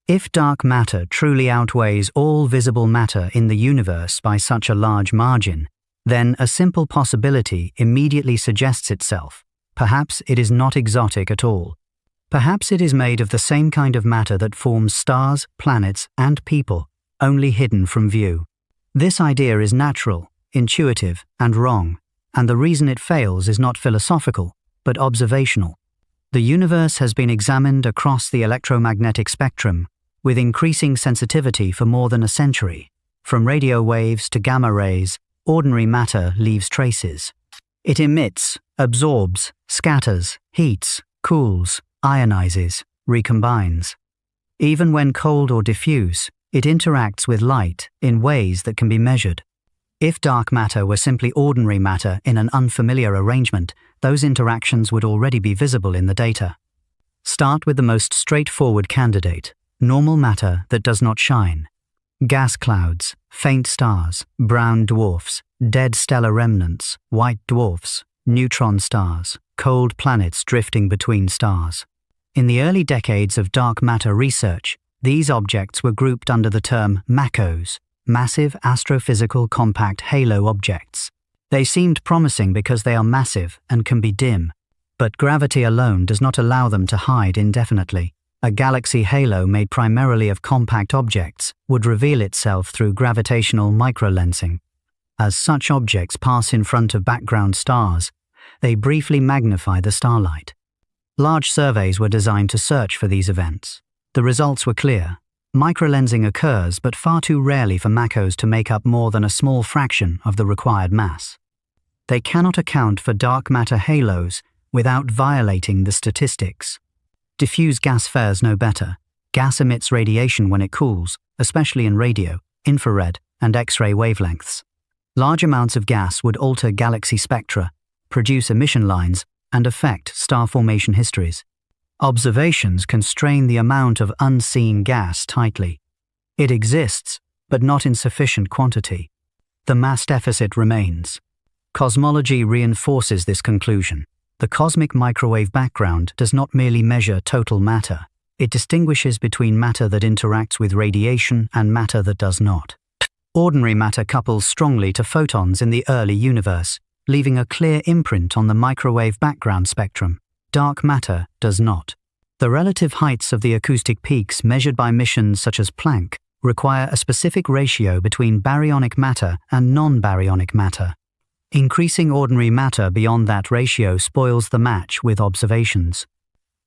If dark matter truly outweighs all visible matter in the universe by such a large margin, then a simple possibility immediately suggests itself. Perhaps it is not exotic at all. Perhaps it is made of the same kind of matter that forms stars, planets, and people, only hidden from view. This idea is natural, intuitive, and wrong, and the reason it fails is not philosophical, but observational. The universe has been examined across the electromagnetic spectrum, with increasing sensitivity for more than a century. From radio waves to gamma rays, ordinary matter leaves traces. It emits, absorbs, scatters, heats, cools, ionizes, recombines. Even when cold or diffuse, it interacts with light in ways that can be measured. If dark matter were simply ordinary matter in an unfamiliar arrangement, those interactions would already be visible in the data. Start with the most straightforward candidate, normal matter that does not shine. Gas clouds, faint stars, brown dwarfs, dead stellar remnants, white dwarfs, neutron stars, cold planets drifting between stars. In the early decades of dark matter research, these objects were grouped under the term MACOs, massive astrophysical compact halo objects. They seemed promising because they are massive and can be dim, but gravity alone does not allow them to hide indefinitely. A galaxy halo made primarily of compact objects would reveal itself through gravitational microlensing. As such objects pass in front of background stars, they briefly magnify the starlight. Large surveys were designed to search for these events. The results were clear. Microlensing occurs, but far too rarely for MACOs to make up more than a small fraction of the required mass. They cannot account for dark matter halos without violating the statistics. Diffuse gas fares no better. Gas emits radiation when it cools, especially in radio, infrared, and X-ray wavelengths. Large amounts of gas would alter galaxy spectra, produce emission lines, and affect star formation histories. Observations constrain the amount of unseen gas tightly. It exists, but not in sufficient quantity. The mass deficit remains. Cosmology reinforces this conclusion. The cosmic microwave background does not merely measure total matter. It distinguishes between matter that interacts with radiation and matter that does not. Ordinary matter couples strongly to photons in the early universe, leaving a clear imprint on the microwave background spectrum. Dark matter does not. The relative heights of the acoustic peaks measured by missions such as Planck require a specific ratio between baryonic matter and non-baryonic matter. Increasing ordinary matter beyond that ratio spoils the match with observations.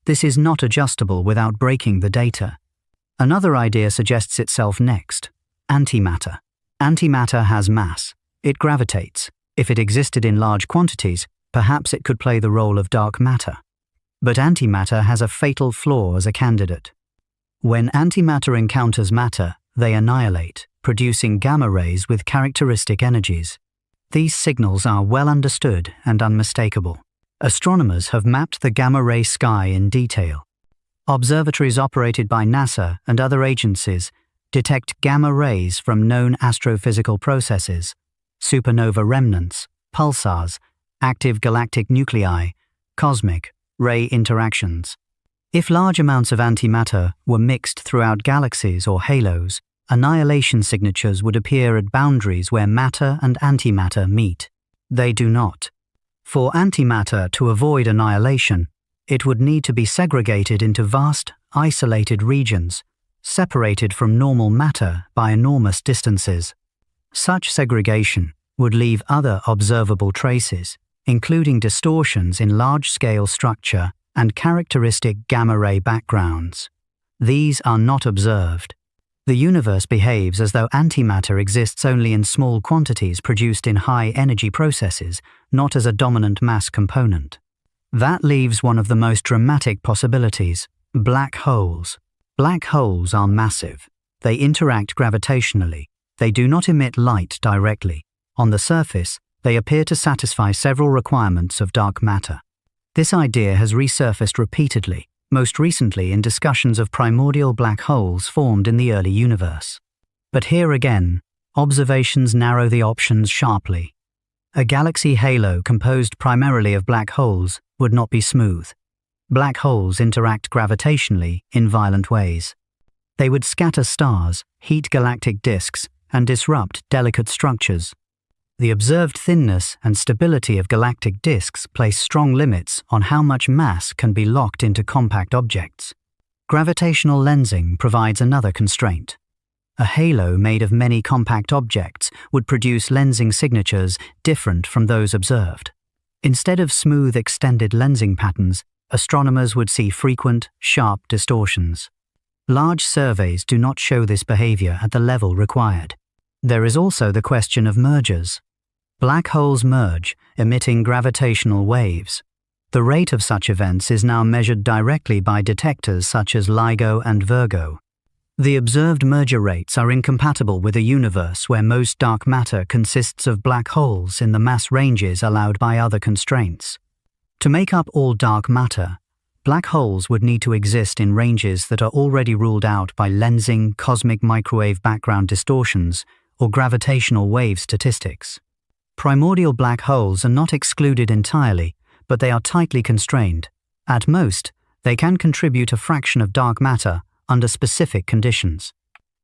This is not adjustable without breaking the data. Another idea suggests itself next: antimatter. Antimatter has mass. It gravitates. If it existed in large quantities, perhaps it could play the role of dark matter. But antimatter has a fatal flaw as a candidate. When antimatter encounters matter, they annihilate, producing gamma rays with characteristic energies. These signals are well understood and unmistakable. Astronomers have mapped the gamma-ray sky in detail. Observatories operated by NASA and other agencies detect gamma rays from known astrophysical processes: supernova remnants, pulsars, active galactic nuclei, cosmic ray interactions. If large amounts of antimatter were mixed throughout galaxies or halos, annihilation signatures would appear at boundaries where matter and antimatter meet. They do not. For antimatter to avoid annihilation, it would need to be segregated into vast, isolated regions, separated from normal matter by enormous distances. Such segregation would leave other observable traces, including distortions in large-scale structure and characteristic gamma-ray backgrounds. These are not observed. The universe behaves as though antimatter exists only in small quantities produced in high-energy processes, not as a dominant mass component. That leaves one of the most dramatic possibilities: black holes. Black holes are massive. They interact gravitationally. They do not emit light directly. On the surface, they appear to satisfy several requirements of dark matter. This idea has resurfaced repeatedly, most recently in discussions of primordial black holes formed in the early universe. But here again, observations narrow the options sharply. A galaxy halo composed primarily of black holes would not be smooth. Black holes interact gravitationally in violent ways. They would scatter stars, heat galactic disks, and disrupt delicate structures. The observed thinness and stability of galactic disks place strong limits on how much mass can be locked into compact objects. Gravitational lensing provides another constraint. A halo made of many compact objects would produce lensing signatures different from those observed. Instead of smooth extended lensing patterns, astronomers would see frequent, sharp distortions. Large surveys do not show this behavior at the level required. There is also the question of mergers. Black holes merge, emitting gravitational waves. The rate of such events is now measured directly by detectors such as LIGO and Virgo. The observed merger rates are incompatible with a universe where most dark matter consists of black holes in the mass ranges allowed by other constraints. To make up all dark matter, black holes would need to exist in ranges that are already ruled out by lensing, cosmic microwave background distortions, or gravitational wave statistics. Primordial black holes are not excluded entirely, but they are tightly constrained. At most, they can contribute a fraction of dark matter under specific conditions.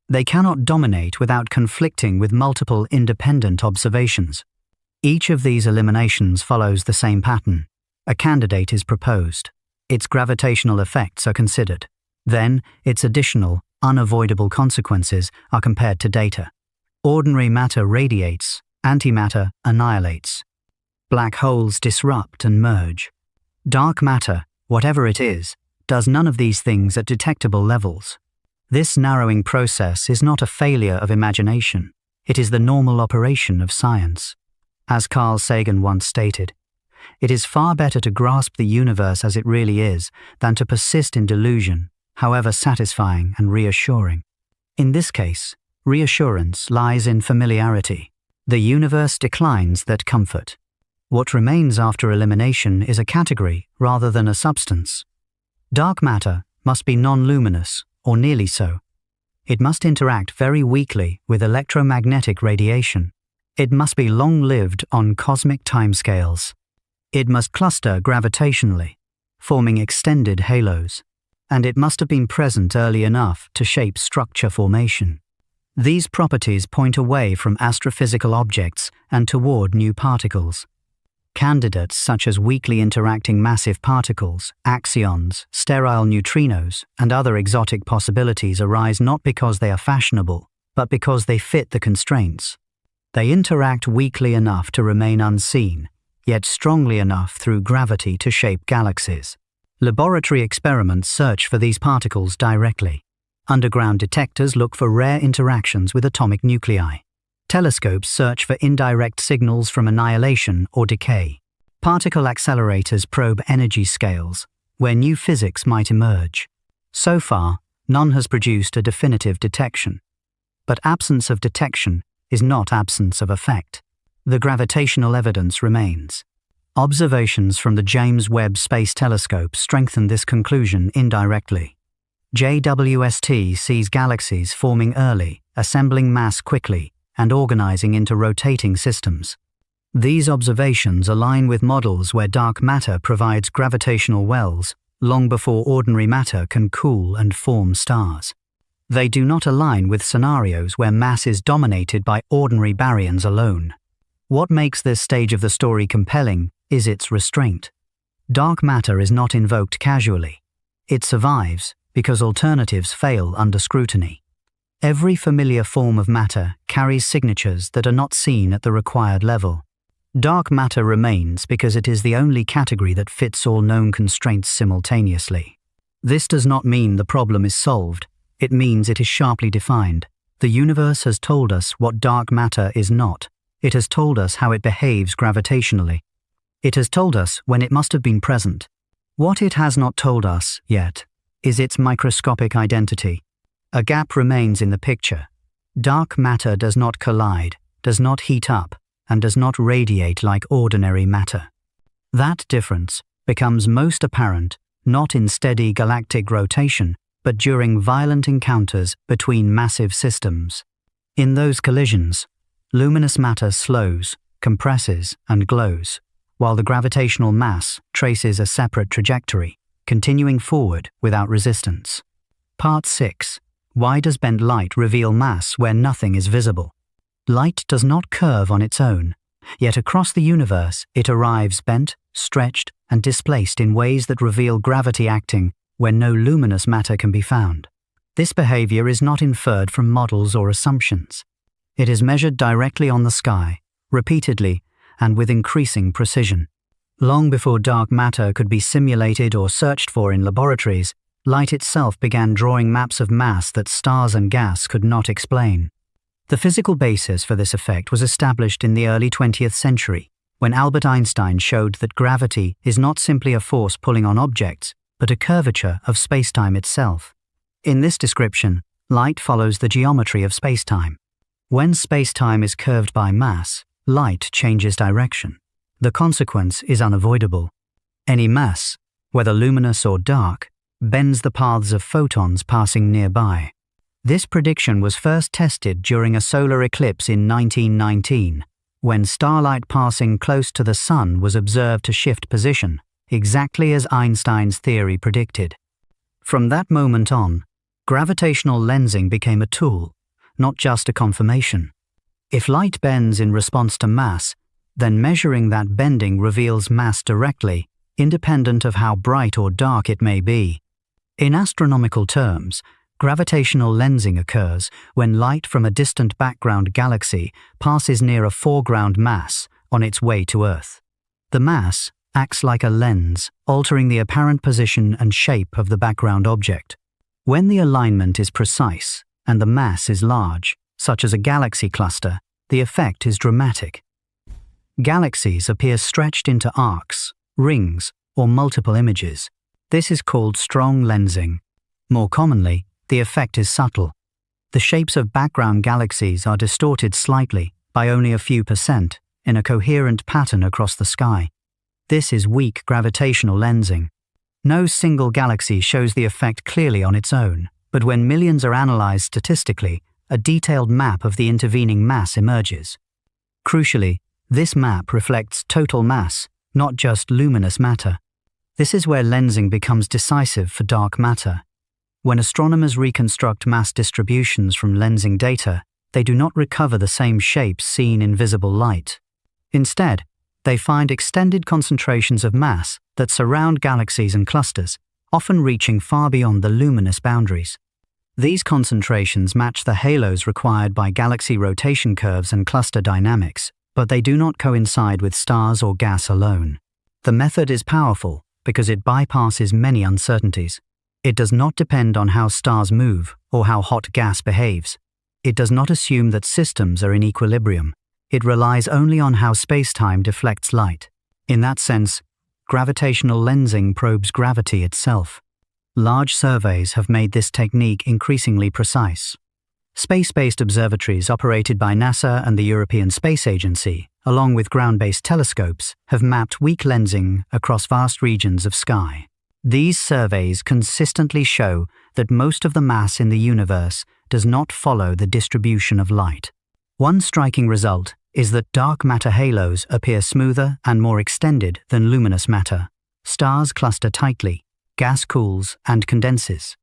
They cannot dominate without conflicting with multiple independent observations. Each of these eliminations follows the same pattern. A candidate is proposed. Its gravitational effects are considered. Then, its additional, unavoidable consequences are compared to data. Ordinary matter radiates. Antimatter annihilates. Black holes disrupt and merge. Dark matter, whatever it is, does none of these things at detectable levels. This narrowing process is not a failure of imagination. It is the normal operation of science. As Carl Sagan once stated, "It is far better to grasp the universe as it really is than to persist in delusion, however satisfying and reassuring." In this case, reassurance lies in familiarity. The universe declines that comfort. What remains after elimination is a category rather than a substance. Dark matter must be non-luminous, or nearly so. It must interact very weakly with electromagnetic radiation. It must be long-lived on cosmic timescales. It must cluster gravitationally, forming extended halos. And it must have been present early enough to shape structure formation. These properties point away from astrophysical objects and toward new particles. Candidates such as weakly interacting massive particles, axions, sterile neutrinos, and other exotic possibilities arise not because they are fashionable, but because they fit the constraints. They interact weakly enough to remain unseen, yet strongly enough through gravity to shape galaxies. Laboratory experiments search for these particles directly. Underground detectors look for rare interactions with atomic nuclei. Telescopes search for indirect signals from annihilation or decay. Particle accelerators probe energy scales, where new physics might emerge. So far, none has produced a definitive detection. But absence of detection is not absence of effect. The gravitational evidence remains. Observations from the James Webb Space Telescope strengthen this conclusion indirectly. JWST sees galaxies forming early, assembling mass quickly, and organizing into rotating systems. These observations align with models where dark matter provides gravitational wells long before ordinary matter can cool and form stars. They do not align with scenarios where mass is dominated by ordinary baryons alone. What makes this stage of the story compelling is its restraint. Dark matter is not invoked casually. It survives because alternatives fail under scrutiny. Every familiar form of matter carries signatures that are not seen at the required level. Dark matter remains because it is the only category that fits all known constraints simultaneously. This does not mean the problem is solved. It means it is sharply defined. The universe has told us what dark matter is not. It has told us how it behaves gravitationally. It has told us when it must have been present. What it has not told us yet is its microscopic identity. A gap remains in the picture. Dark matter does not collide, does not heat up, and does not radiate like ordinary matter. That difference becomes most apparent not in steady galactic rotation, but during violent encounters between massive systems. In those collisions, luminous matter slows, compresses, and glows, while the gravitational mass traces a separate trajectory, continuing forward without resistance. Part 6. Why does bent light reveal mass where nothing is visible? Light does not curve on its own, yet across the universe it arrives bent, stretched, and displaced in ways that reveal gravity acting where no luminous matter can be found. This behavior is not inferred from models or assumptions. It is measured directly on the sky, repeatedly, and with increasing precision. Long before dark matter could be simulated or searched for in laboratories, light itself began drawing maps of mass that stars and gas could not explain. The physical basis for this effect was established in the early 20th century, when Albert Einstein showed that gravity is not simply a force pulling on objects, but a curvature of spacetime itself. In this description, light follows the geometry of spacetime. When spacetime is curved by mass, light changes direction. The consequence is unavoidable. Any mass, whether luminous or dark, bends the paths of photons passing nearby. This prediction was first tested during a solar eclipse in 1919, when starlight passing close to the Sun was observed to shift position, exactly as Einstein's theory predicted. From that moment on, gravitational lensing became a tool, not just a confirmation. If light bends in response to mass, then measuring that bending reveals mass directly, independent of how bright or dark it may be. In astronomical terms, gravitational lensing occurs when light from a distant background galaxy passes near a foreground mass on its way to Earth. The mass acts like a lens, altering the apparent position and shape of the background object. When the alignment is precise and the mass is large, such as a galaxy cluster, the effect is dramatic. Galaxies appear stretched into arcs, rings, or multiple images. This is called strong lensing. More commonly, the effect is subtle. The shapes of background galaxies are distorted slightly, by only a few percent, in a coherent pattern across the sky. This is weak gravitational lensing. No single galaxy shows the effect clearly on its own, but when millions are analyzed statistically, a detailed map of the intervening mass emerges. Crucially, this map reflects total mass, not just luminous matter. This is where lensing becomes decisive for dark matter. When astronomers reconstruct mass distributions from lensing data, they do not recover the same shapes seen in visible light. Instead, they find extended concentrations of mass that surround galaxies and clusters, often reaching far beyond the luminous boundaries. These concentrations match the halos required by galaxy rotation curves and cluster dynamics, but they do not coincide with stars or gas alone. The method is powerful because it bypasses many uncertainties. It does not depend on how stars move or how hot gas behaves. It does not assume that systems are in equilibrium. It relies only on how space-time deflects light. In that sense, gravitational lensing probes gravity itself. Large surveys have made this technique increasingly precise. Space-based observatories operated by NASA and the European Space Agency, along with ground-based telescopes, have mapped weak lensing across vast regions of sky. These surveys consistently show that most of the mass in the universe does not follow the distribution of light. One striking result is that dark matter halos appear smoother and more extended than luminous matter. Stars cluster tightly, gas cools and condenses.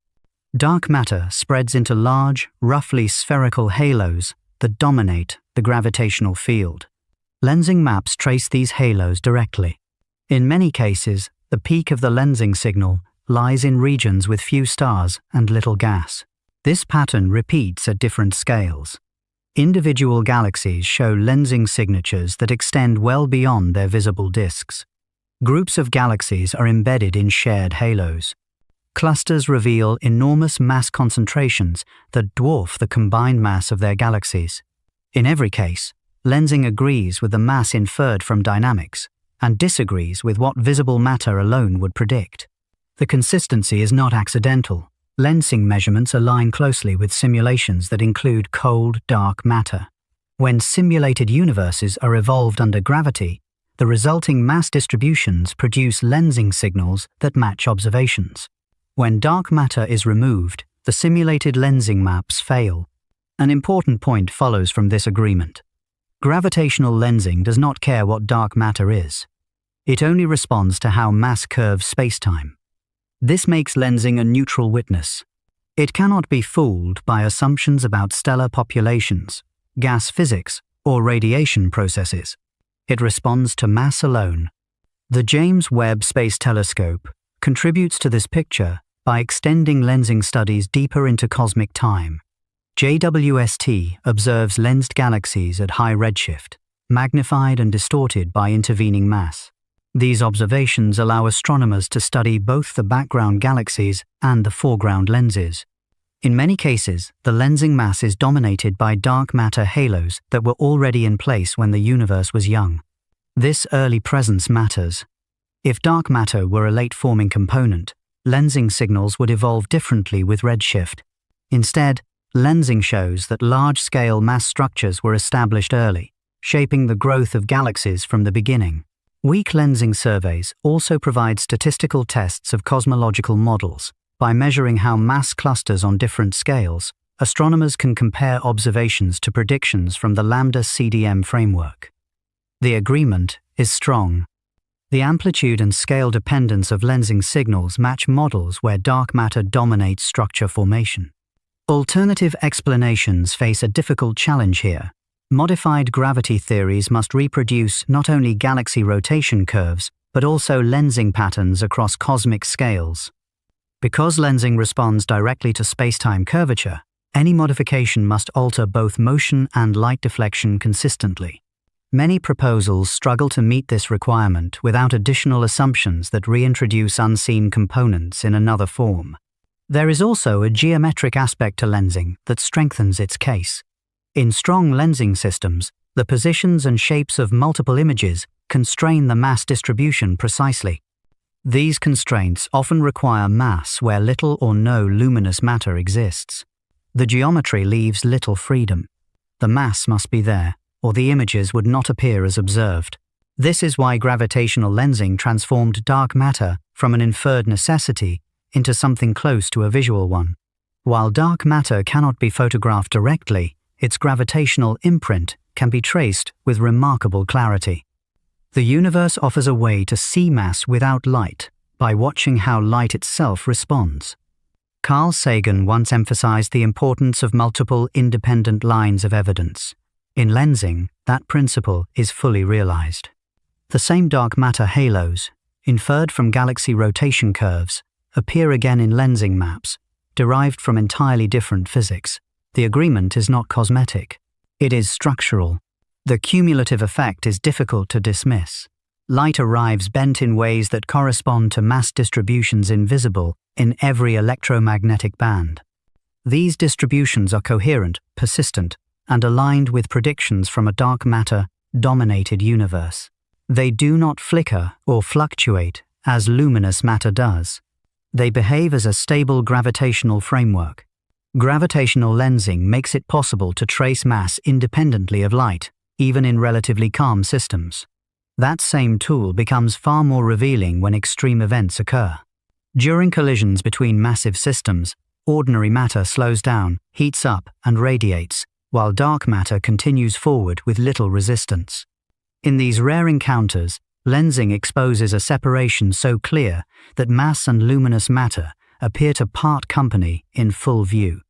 Dark matter spreads into large, roughly spherical halos that dominate the gravitational field. Lensing maps trace these halos directly. In many cases, the peak of the lensing signal lies in regions with few stars and little gas. This pattern repeats at different scales. Individual galaxies show lensing signatures that extend well beyond their visible disks. Groups of galaxies are embedded in shared halos. Clusters reveal enormous mass concentrations that dwarf the combined mass of their galaxies. In every case, lensing agrees with the mass inferred from dynamics and disagrees with what visible matter alone would predict. The consistency is not accidental. Lensing measurements align closely with simulations that include cold, dark matter. When simulated universes are evolved under gravity, the resulting mass distributions produce lensing signals that match observations. When dark matter is removed, the simulated lensing maps fail. An important point follows from this agreement. Gravitational lensing does not care what dark matter is. It only responds to how mass curves spacetime. This makes lensing a neutral witness. It cannot be fooled by assumptions about stellar populations, gas physics, or radiation processes. It responds to mass alone. The James Webb Space Telescope contributes to this picture by extending lensing studies deeper into cosmic time. JWST observes lensed galaxies at high redshift, magnified and distorted by intervening mass. These observations allow astronomers to study both the background galaxies and the foreground lenses. In many cases, the lensing mass is dominated by dark matter halos that were already in place when the universe was young. This early presence matters. If dark matter were a late-forming component, lensing signals would evolve differently with redshift. Instead, lensing shows that large-scale mass structures were established early, shaping the growth of galaxies from the beginning. Weak lensing surveys also provide statistical tests of cosmological models. By measuring how mass clusters on different scales, astronomers can compare observations to predictions from the Lambda CDM framework. The agreement is strong. The amplitude and scale dependence of lensing signals match models where dark matter dominates structure formation. Alternative explanations face a difficult challenge here. Modified gravity theories must reproduce not only galaxy rotation curves, but also lensing patterns across cosmic scales. Because lensing responds directly to spacetime curvature, any modification must alter both motion and light deflection consistently. Many proposals struggle to meet this requirement without additional assumptions that reintroduce unseen components in another form. There is also a geometric aspect to lensing that strengthens its case. In strong lensing systems, the positions and shapes of multiple images constrain the mass distribution precisely. These constraints often require mass where little or no luminous matter exists. The geometry leaves little freedom. The mass must be there, or the images would not appear as observed. This is why gravitational lensing transformed dark matter from an inferred necessity into something close to a visual one. While dark matter cannot be photographed directly, its gravitational imprint can be traced with remarkable clarity. The universe offers a way to see mass without light by watching how light itself responds. Carl Sagan once emphasized the importance of multiple independent lines of evidence. In lensing, that principle is fully realized. The same dark matter halos, inferred from galaxy rotation curves, appear again in lensing maps, derived from entirely different physics. The agreement is not cosmetic. It is structural. The cumulative effect is difficult to dismiss. Light arrives bent in ways that correspond to mass distributions invisible in every electromagnetic band. These distributions are coherent, persistent, and aligned with predictions from a dark matter-dominated universe. They do not flicker or fluctuate as luminous matter does. They behave as a stable gravitational framework. Gravitational lensing makes it possible to trace mass independently of light, even in relatively calm systems. That same tool becomes far more revealing when extreme events occur. During collisions between massive systems, ordinary matter slows down, heats up, and radiates, while dark matter continues forward with little resistance. In these rare encounters, lensing exposes a separation so clear that mass and luminous matter appear to part company in full view.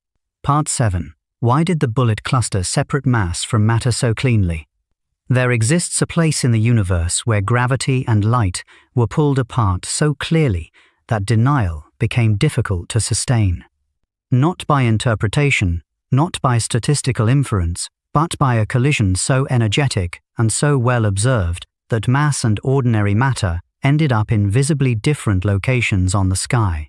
Part 7. Why did the bullet cluster separate mass from matter so cleanly? There exists a place in the universe where gravity and light were pulled apart so clearly that denial became difficult to sustain. Not by interpretation, not by statistical inference, but by a collision so energetic and so well observed that mass and ordinary matter ended up in visibly different locations on the sky.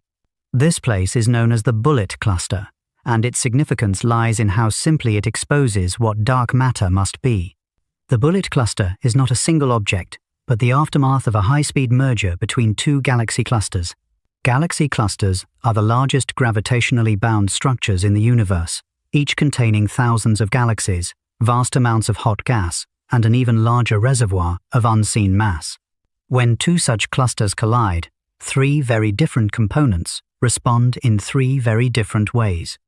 This place is known as the bullet cluster, and its significance lies in how simply it exposes what dark matter must be. The bullet cluster is not a single object, but the aftermath of a high-speed merger between two galaxy clusters. Galaxy clusters are the largest gravitationally bound structures in the universe, each containing thousands of galaxies, vast amounts of hot gas, and an even larger reservoir of unseen mass. When two such clusters collide, three very different components respond in three very different ways.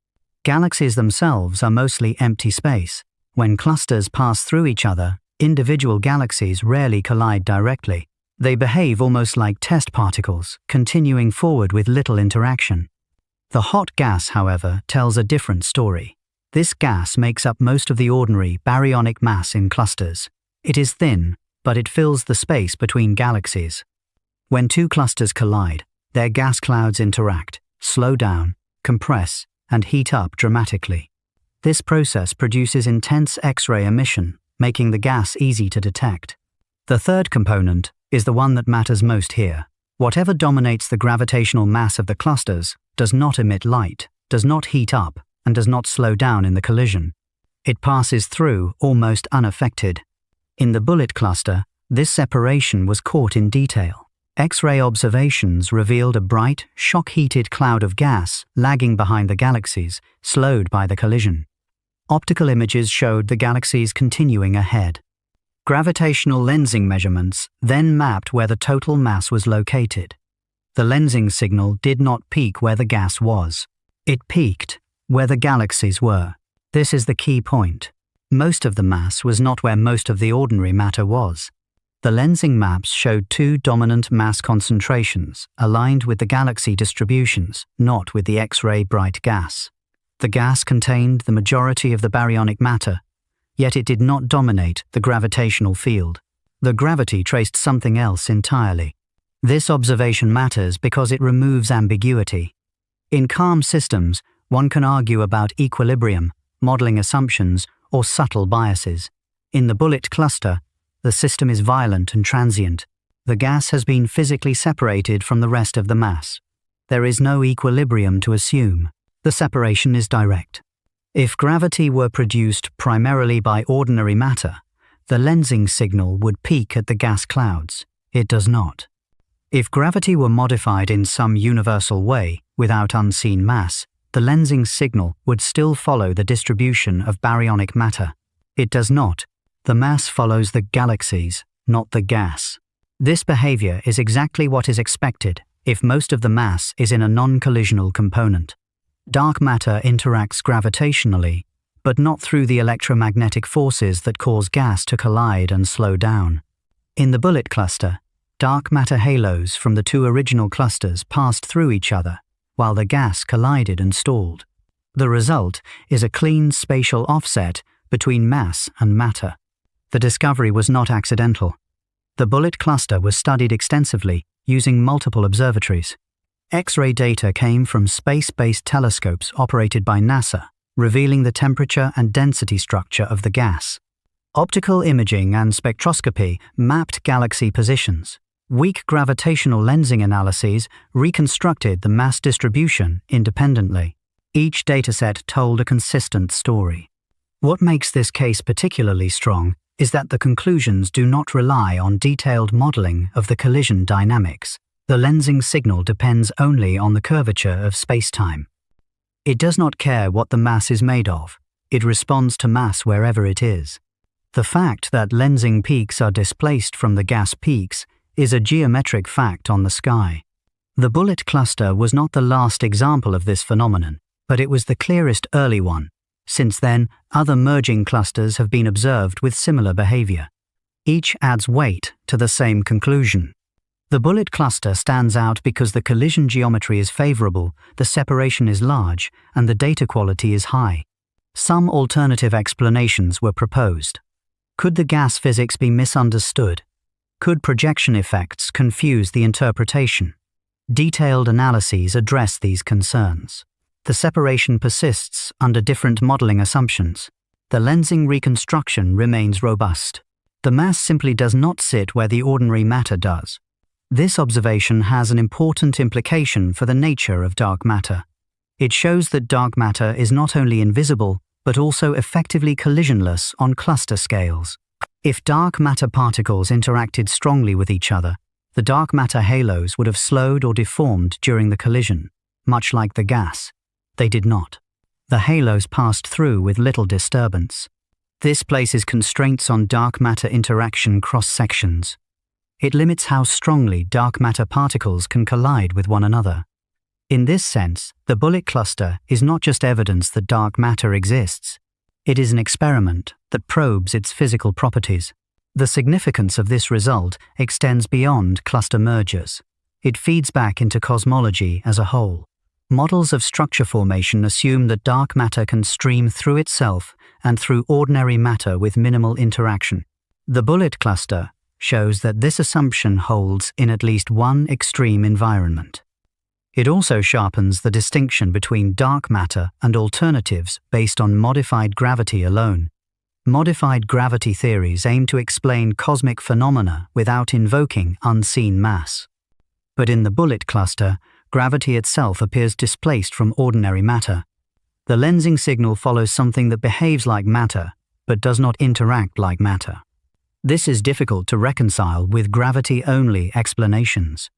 Galaxies themselves are mostly empty space. When clusters pass through each other, individual galaxies rarely collide directly. They behave almost like test particles, continuing forward with little interaction. The hot gas, however, tells a different story. This gas makes up most of the ordinary baryonic mass in clusters. It is thin, but it fills the space between galaxies. When two clusters collide, their gas clouds interact, slow down, compress, and heat up dramatically. This process produces intense X-ray emission, making the gas easy to detect. The third component is the one that matters most here. Whatever dominates the gravitational mass of the clusters does not emit light, does not heat up, and does not slow down in the collision. It passes through almost unaffected. In the bullet cluster, this separation was caught in detail. X-ray observations revealed a bright, shock-heated cloud of gas lagging behind the galaxies, slowed by the collision. Optical images showed the galaxies continuing ahead. Gravitational lensing measurements then mapped where the total mass was located. The lensing signal did not peak where the gas was. It peaked where the galaxies were. This is the key point. Most of the mass was not where most of the ordinary matter was. The lensing maps showed two dominant mass concentrations aligned with the galaxy distributions, not with the X-ray bright gas. The gas contained the majority of the baryonic matter, yet it did not dominate the gravitational field. The gravity traced something else entirely. This observation matters because it removes ambiguity. In calm systems, one can argue about equilibrium, modeling assumptions, or subtle biases. In the bullet cluster, The system is violent and transient. The gas has been physically separated from the rest of the mass. There is no equilibrium to assume. The separation is direct. If gravity were produced primarily by ordinary matter, the lensing signal would peak at the gas clouds. It does not. If gravity were modified in some universal way, without unseen mass, the lensing signal would still follow the distribution of baryonic matter. It does not. The mass follows the galaxies, not the gas. This behavior is exactly what is expected if most of the mass is in a non-collisional component. Dark matter interacts gravitationally, but not through the electromagnetic forces that cause gas to collide and slow down. In the bullet cluster, dark matter halos from the two original clusters passed through each other, while the gas collided and stalled. The result is a clean spatial offset between mass and matter. The discovery was not accidental. The bullet cluster was studied extensively using multiple observatories. X-ray data came from space-based telescopes operated by NASA, revealing the temperature and density structure of the gas. Optical imaging and spectroscopy mapped galaxy positions. Weak gravitational lensing analyses reconstructed the mass distribution independently. Each dataset told a consistent story. What makes this case particularly strong is that the conclusions do not rely on detailed modeling of the collision dynamics. The lensing signal depends only on the curvature of spacetime. It does not care what the mass is made of. It responds to mass wherever it is. The fact that lensing peaks are displaced from the gas peaks is a geometric fact on the sky. The bullet cluster was not the last example of this phenomenon, but it was the clearest early one. Since then, other merging clusters have been observed with similar behavior. Each adds weight to the same conclusion. The bullet cluster stands out because the collision geometry is favorable, the separation is large, and the data quality is high. Some alternative explanations were proposed. Could the gas physics be misunderstood? Could projection effects confuse the interpretation? Detailed analyses address these concerns. The separation persists under different modeling assumptions. The lensing reconstruction remains robust. The mass simply does not sit where the ordinary matter does. This observation has an important implication for the nature of dark matter. It shows that dark matter is not only invisible, but also effectively collisionless on cluster scales. If dark matter particles interacted strongly with each other, the dark matter halos would have slowed or deformed during the collision, much like the gas. They did not. The halos passed through with little disturbance. This places constraints on dark matter interaction cross-sections. It limits how strongly dark matter particles can collide with one another. In this sense, the bullet cluster is not just evidence that dark matter exists. It is an experiment that probes its physical properties. The significance of this result extends beyond cluster mergers. It feeds back into cosmology as a whole. Models of structure formation assume that dark matter can stream through itself and through ordinary matter with minimal interaction. The bullet cluster shows that this assumption holds in at least one extreme environment. It also sharpens the distinction between dark matter and alternatives based on modified gravity alone. Modified gravity theories aim to explain cosmic phenomena without invoking unseen mass. But in the bullet cluster, gravity itself appears displaced from ordinary matter. The lensing signal follows something that behaves like matter, but does not interact like matter. This is difficult to reconcile with gravity-only explanations.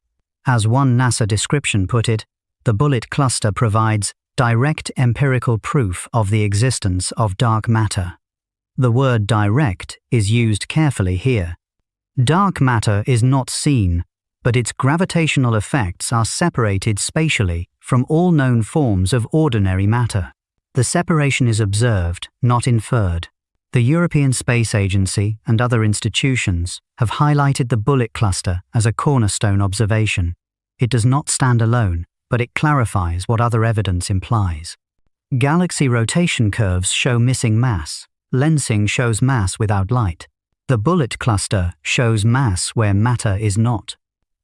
As one NASA description put it, the bullet cluster provides direct empirical proof of the existence of dark matter. The word direct is used carefully here. Dark matter is not seen, but its gravitational effects are separated spatially from all known forms of ordinary matter. The separation is observed, not inferred. The European Space Agency and other institutions have highlighted the bullet cluster as a cornerstone observation. It does not stand alone, but it clarifies what other evidence implies. Galaxy rotation curves show missing mass. Lensing shows mass without light. The bullet cluster shows mass where matter is not.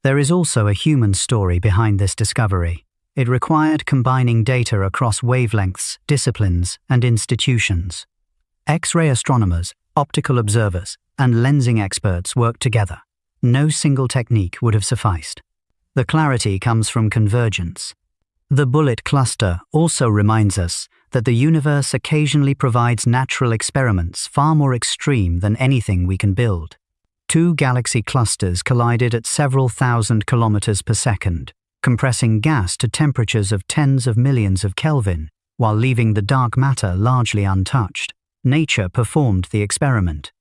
There is also a human story behind this discovery. It required combining data across wavelengths, disciplines, and institutions. X-ray astronomers Optical observers and lensing experts worked together. No single technique would have sufficed. The clarity comes from convergence. The bullet cluster also reminds us that the universe occasionally provides natural experiments far more extreme than anything we can build. Two galaxy clusters collided at several thousand kilometers per second, compressing gas to temperatures of tens of millions of Kelvin, while leaving the dark matter largely untouched. Nature performed the experiment.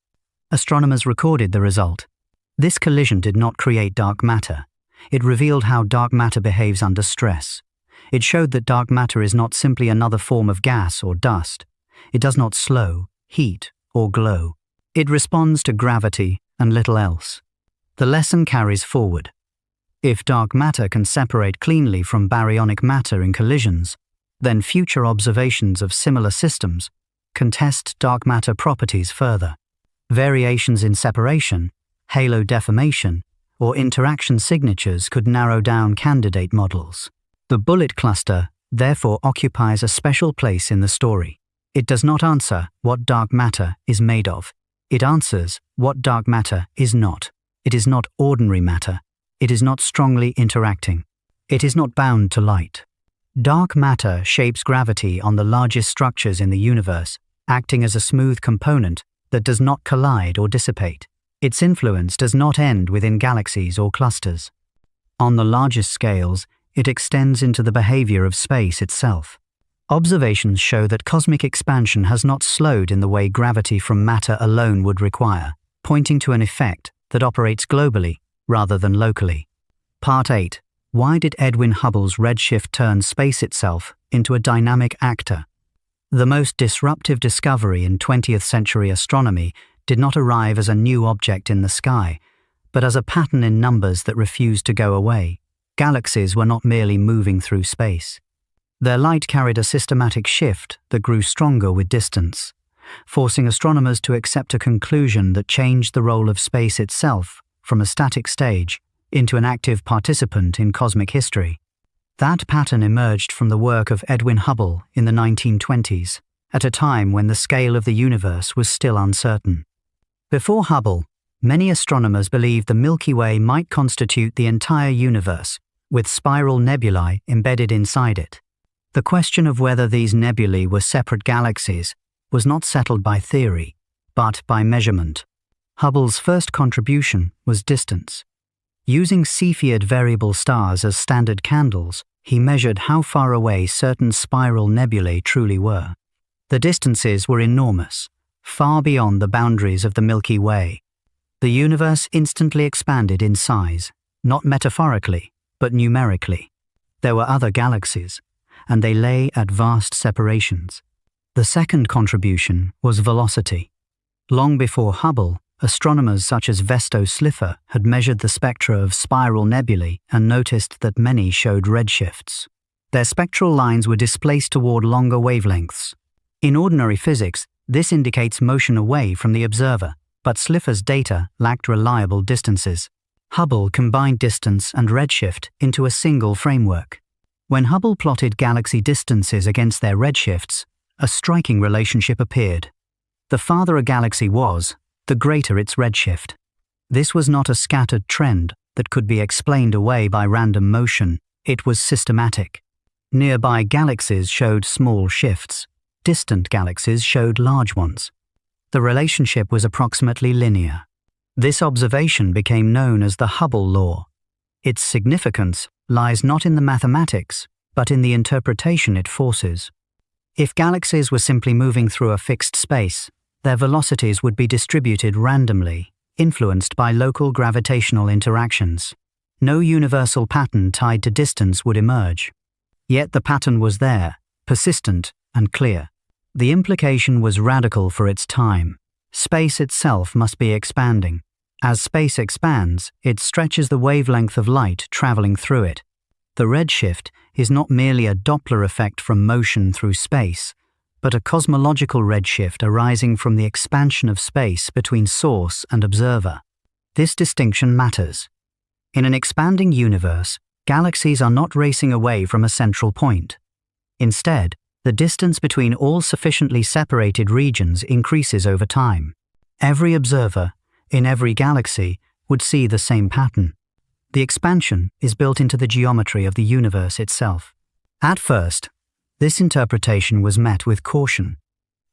Astronomers recorded the result. This collision did not create dark matter. It revealed how dark matter behaves under stress. It showed that dark matter is not simply another form of gas or dust. It does not slow, heat, or glow. It responds to gravity and little else. The lesson carries forward. If dark matter can separate cleanly from baryonic matter in collisions, then future observations of similar systems can test dark matter properties further. Variations in separation, halo deformation, or interaction signatures could narrow down candidate models. The bullet cluster, therefore, occupies a special place in the story. It does not answer what dark matter is made of. It answers what dark matter is not. It is not ordinary matter. It is not strongly interacting. It is not bound to light. Dark matter shapes gravity on the largest structures in the universe, acting as a smooth component that does not collide or dissipate. Its influence does not end within galaxies or clusters. On the largest scales, it extends into the behavior of space itself. Observations show that cosmic expansion has not slowed in the way gravity from matter alone would require, pointing to an effect that operates globally rather than locally. Part 8. Why did Edwin Hubble's redshift turn space itself into a dynamic actor? The most disruptive discovery in 20th century astronomy did not arrive as a new object in the sky, but as a pattern in numbers that refused to go away. Galaxies were not merely moving through space. Their light carried a systematic shift that grew stronger with distance, forcing astronomers to accept a conclusion that changed the role of space itself from a static stage into an active participant in cosmic history. That pattern emerged from the work of Edwin Hubble in the 1920s, at a time when the scale of the universe was still uncertain. Before Hubble, many astronomers believed the Milky Way might constitute the entire universe, with spiral nebulae embedded inside it. The question of whether these nebulae were separate galaxies was not settled by theory, but by measurement. Hubble's first contribution was distance. Using Cepheid variable stars as standard candles, he measured how far away certain spiral nebulae truly were. The distances were enormous, far beyond the boundaries of the Milky Way. The universe instantly expanded in size, not metaphorically, but numerically. There were other galaxies, and they lay at vast separations. The second contribution was velocity. Long before Hubble, astronomers such as Vesto Slipher had measured the spectra of spiral nebulae and noticed that many showed redshifts. Their spectral lines were displaced toward longer wavelengths. In ordinary physics, this indicates motion away from the observer, but Slipher's data lacked reliable distances. Hubble combined distance and redshift into a single framework. When Hubble plotted galaxy distances against their redshifts, a striking relationship appeared. The farther a galaxy was, the greater its redshift. This was not a scattered trend that could be explained away by random motion. It was systematic. Nearby galaxies showed small shifts. Distant galaxies showed large ones. The relationship was approximately linear. This observation became known as the Hubble law. Its significance lies not in the mathematics, but in the interpretation it forces. If galaxies were simply moving through a fixed space, their velocities would be distributed randomly, influenced by local gravitational interactions. No universal pattern tied to distance would emerge. Yet the pattern was there, persistent and clear. The implication was radical for its time. Space itself must be expanding. As space expands, it stretches the wavelength of light traveling through it. The redshift is not merely a Doppler effect from motion through space, but a cosmological redshift arising from the expansion of space between source and observer. This distinction matters. In an expanding universe, galaxies are not racing away from a central point. Instead, the distance between all sufficiently separated regions increases over time. Every observer, in every galaxy, would see the same pattern. The expansion is built into the geometry of the universe itself. At first, this interpretation was met with caution.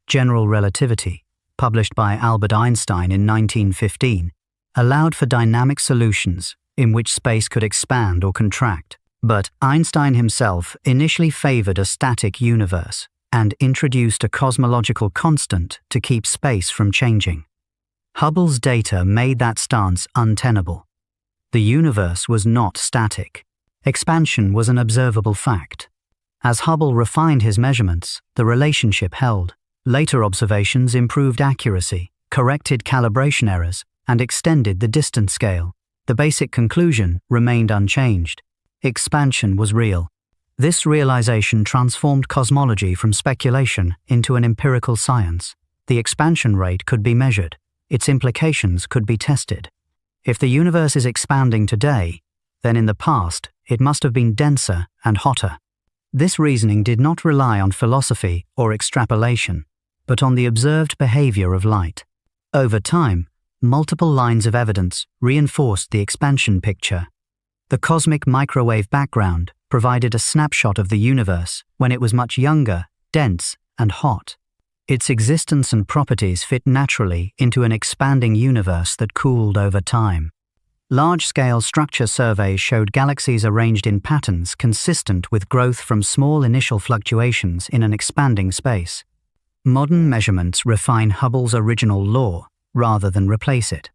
General relativity, published by Albert Einstein in 1915, allowed for dynamic solutions in which space could expand or contract. But Einstein himself initially favored a static universe and introduced a cosmological constant to keep space from changing. Hubble's data made that stance untenable. The universe was not static. Expansion was an observable fact. As Hubble refined his measurements, the relationship held. Later observations improved accuracy, corrected calibration errors, and extended the distance scale. The basic conclusion remained unchanged. Expansion was real. This realization transformed cosmology from speculation into an empirical science. The expansion rate could be measured. Its implications could be tested. If the universe is expanding today, then in the past it must have been denser and hotter. This reasoning did not rely on philosophy or extrapolation, but on the observed behavior of light. Over time, multiple lines of evidence reinforced the expansion picture. The cosmic microwave background provided a snapshot of the universe when it was much younger, dense, and hot. Its existence and properties fit naturally into an expanding universe that cooled over time. Large-scale structure surveys showed galaxies arranged in patterns consistent with growth from small initial fluctuations in an expanding space. Modern measurements refine Hubble's original law rather than replace it.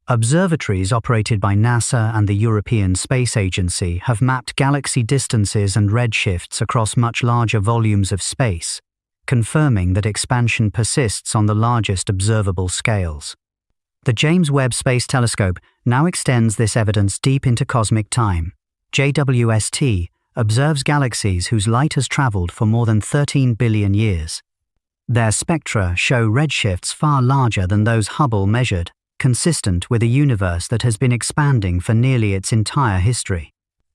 Observatories operated by NASA and the European Space Agency have mapped galaxy distances and redshifts across much larger volumes of space, confirming that expansion persists on the largest observable scales. The James Webb Space Telescope now extends this evidence deep into cosmic time. JWST observes galaxies whose light has traveled for more than 13 billion years. Their spectra show redshifts far larger than those Hubble measured, consistent with a universe that has been expanding for nearly its entire history.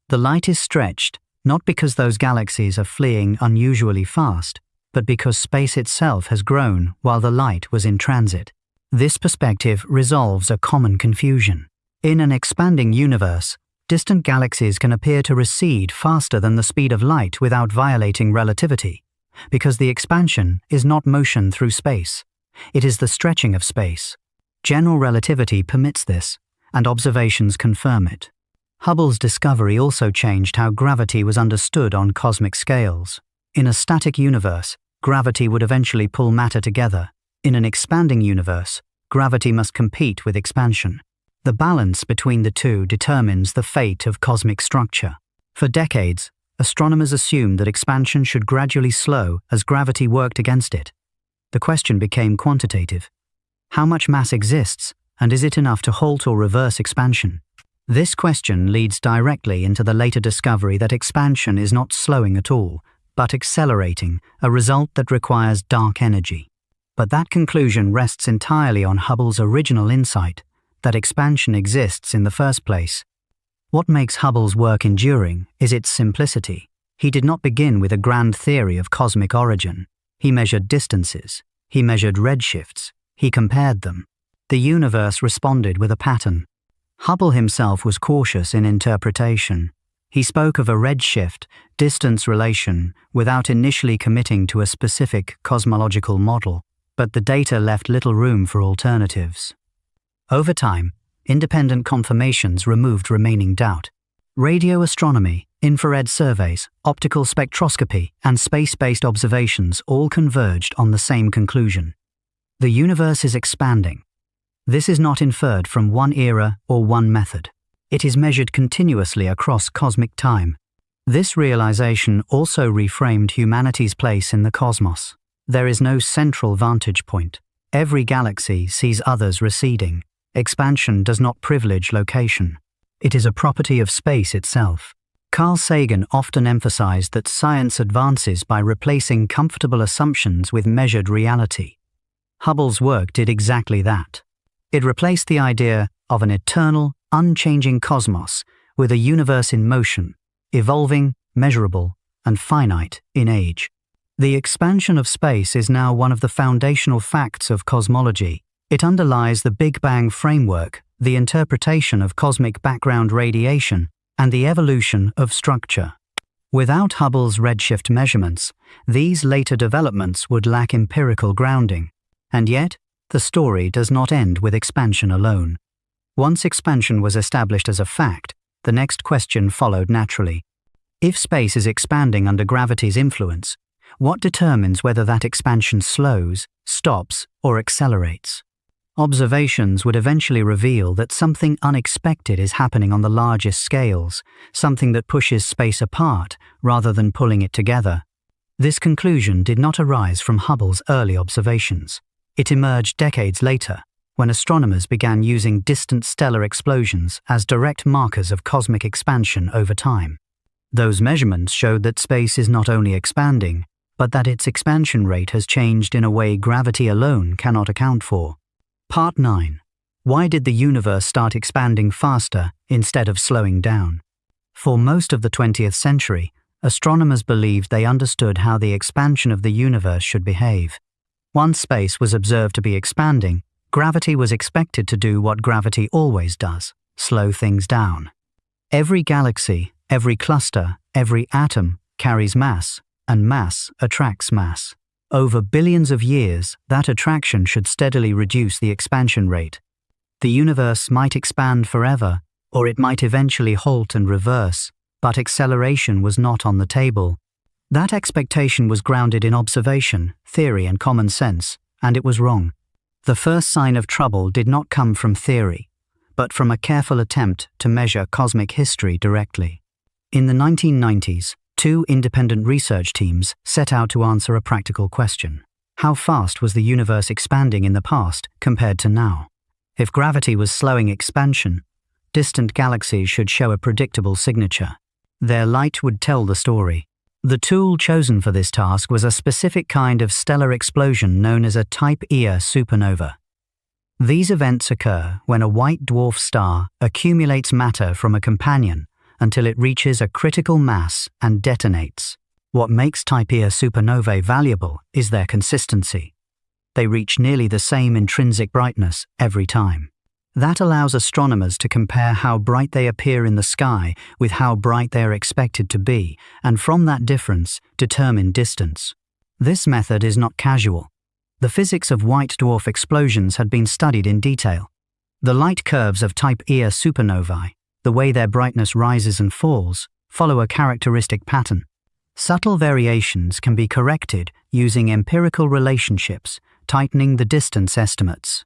The light is stretched, not because those galaxies are fleeing unusually fast, but because space itself has grown while the light was in transit. This perspective resolves a common confusion. In an expanding universe, distant galaxies can appear to recede faster than the speed of light without violating relativity, because the expansion is not motion through space. It is the stretching of space. General relativity permits this, and observations confirm it. Hubble's discovery also changed how gravity was understood on cosmic scales. In a static universe, gravity would eventually pull matter together. In an expanding universe, gravity must compete with expansion. The balance between the two determines the fate of cosmic structure. For decades, astronomers assumed that expansion should gradually slow as gravity worked against it. The question became quantitative. How much mass exists, and is it enough to halt or reverse expansion? This question leads directly into the later discovery that expansion is not slowing at all, but accelerating, a result that requires dark energy. But that conclusion rests entirely on Hubble's original insight, that expansion exists in the first place. What makes Hubble's work enduring is its simplicity. He did not begin with a grand theory of cosmic origin. He measured distances. He measured redshifts. He compared them. The universe responded with a pattern. Hubble himself was cautious in interpretation. He spoke of a redshift-distance relation without initially committing to a specific cosmological model, but the data left little room for alternatives. Over time, independent confirmations removed remaining doubt. Radio astronomy, infrared surveys, optical spectroscopy, and space-based observations all converged on the same conclusion. The universe is expanding. This is not inferred from one era or one method. It is measured continuously across cosmic time. This realization also reframed humanity's place in the cosmos. There is no central vantage point. Every galaxy sees others receding. Expansion does not privilege location. It is a property of space itself. Carl Sagan often emphasized that science advances by replacing comfortable assumptions with measured reality. Hubble's work did exactly that. It replaced the idea of an eternal, unchanging cosmos with a universe in motion, evolving, measurable, and finite in age. The expansion of space is now one of the foundational facts of cosmology. It underlies the Big Bang framework, the interpretation of cosmic background radiation, and the evolution of structure. Without Hubble's redshift measurements, these later developments would lack empirical grounding. And yet, the story does not end with expansion alone. Once expansion was established as a fact, the next question followed naturally. If space is expanding under gravity's influence, what determines whether that expansion slows, stops, or accelerates? Observations would eventually reveal that something unexpected is happening on the largest scales, something that pushes space apart rather than pulling it together. This conclusion did not arise from Hubble's early observations. It emerged decades later, when astronomers began using distant stellar explosions as direct markers of cosmic expansion over time. Those measurements showed that space is not only expanding, but that its expansion rate has changed in a way gravity alone cannot account for. Part 9. Why did the universe start expanding faster instead of slowing down? For most of the 20th century, astronomers believed they understood how the expansion of the universe should behave. Once space was observed to be expanding, gravity was expected to do what gravity always does: slow things down. Every galaxy, every cluster, every atom carries mass, and mass attracts mass. Over billions of years, that attraction should steadily reduce the expansion rate. The universe might expand forever, or it might eventually halt and reverse, but acceleration was not on the table. That expectation was grounded in observation, theory, and common sense, and it was wrong. The first sign of trouble did not come from theory, but from a careful attempt to measure cosmic history directly. In the 1990s, two independent research teams set out to answer a practical question. How fast was the universe expanding in the past compared to now? If gravity was slowing expansion, distant galaxies should show a predictable signature. Their light would tell the story. The tool chosen for this task was a specific kind of stellar explosion known as a Type Ia supernova. These events occur when a white dwarf star accumulates matter from a companion until it reaches a critical mass and detonates. What makes Type Ia supernovae valuable is their consistency. They reach nearly the same intrinsic brightness every time. That allows astronomers to compare how bright they appear in the sky with how bright they are expected to be, and from that difference, determine distance. This method is not casual. The physics of white dwarf explosions had been studied in detail. The light curves of Type Ia supernovae, the way their brightness rises and falls, follow a characteristic pattern. Subtle variations can be corrected using empirical relationships, tightening the distance estimates.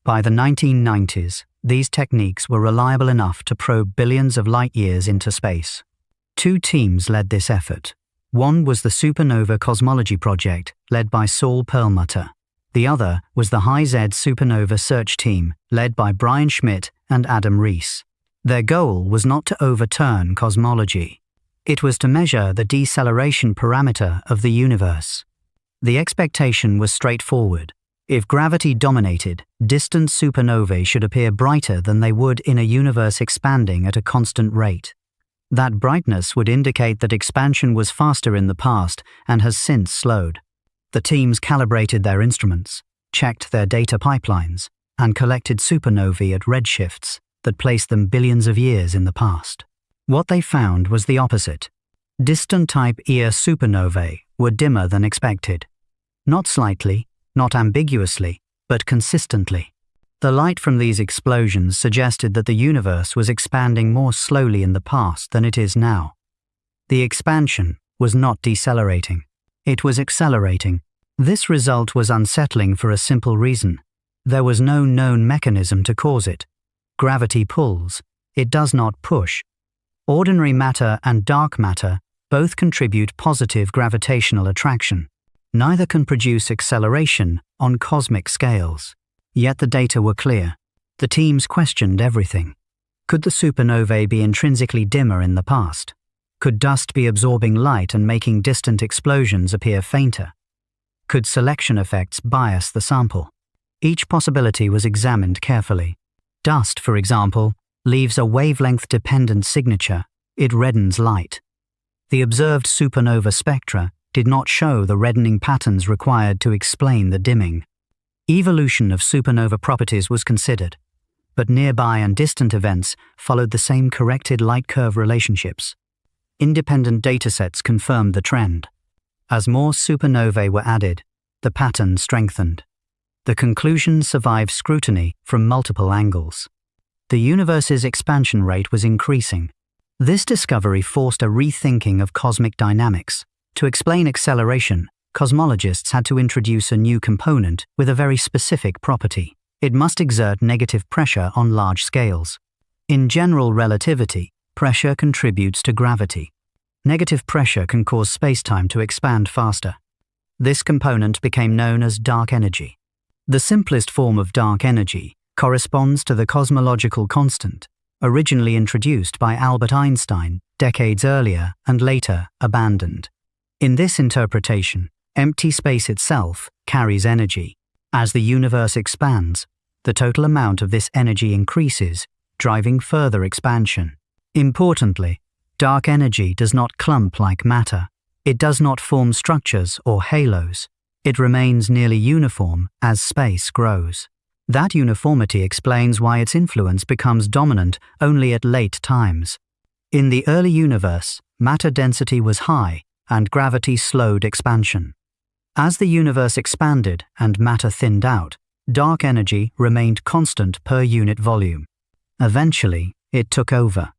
By the 1990s, these techniques were reliable enough to probe billions of light-years into space. Two teams led this effort. One was the Supernova Cosmology Project, led by Saul Perlmutter. The other was the High Z Supernova Search Team, led by Brian Schmidt and Adam Rees. Their goal was not to overturn cosmology. It was to measure the deceleration parameter of the universe. The expectation was straightforward. If gravity dominated, distant supernovae should appear brighter than they would in a universe expanding at a constant rate. That brightness would indicate that expansion was faster in the past and has since slowed. The teams calibrated their instruments, checked their data pipelines, and collected supernovae at redshifts that placed them billions of years in the past. What they found was the opposite. Distant Type Ia supernovae were dimmer than expected. Not slightly, not ambiguously, but consistently. The light from these explosions suggested that the universe was expanding more slowly in the past than it is now. The expansion was not decelerating. It was accelerating. This result was unsettling for a simple reason. There was no known mechanism to cause it. Gravity pulls. It does not push. Ordinary matter and dark matter both contribute positive gravitational attraction. Neither can produce acceleration on cosmic scales. Yet the data were clear. The teams questioned everything. Could the supernovae be intrinsically dimmer in the past? Could dust be absorbing light and making distant explosions appear fainter? Could selection effects bias the sample? Each possibility was examined carefully. Dust, for example, leaves a wavelength-dependent signature. It reddens light. The observed supernova spectra did not show the reddening patterns required to explain the dimming. Evolution of supernova properties was considered, but nearby and distant events followed the same corrected light curve relationships. Independent datasets confirmed the trend. As more supernovae were added, the pattern strengthened. The conclusion survived scrutiny from multiple angles. The universe's expansion rate was increasing. This discovery forced a rethinking of cosmic dynamics. To explain acceleration, cosmologists had to introduce a new component with a very specific property. It must exert negative pressure on large scales. In general relativity, pressure contributes to gravity. Negative pressure can cause spacetime to expand faster. This component became known as dark energy. The simplest form of dark energy corresponds to the cosmological constant, originally introduced by Albert Einstein decades earlier and later abandoned. In this interpretation, empty space itself carries energy. As the universe expands, the total amount of this energy increases, driving further expansion. Importantly, dark energy does not clump like matter. It does not form structures or halos. It remains nearly uniform as space grows. That uniformity explains why its influence becomes dominant only at late times. In the early universe, matter density was high and gravity slowed expansion. As the universe expanded and matter thinned out, dark energy remained constant per unit volume. Eventually, it took over.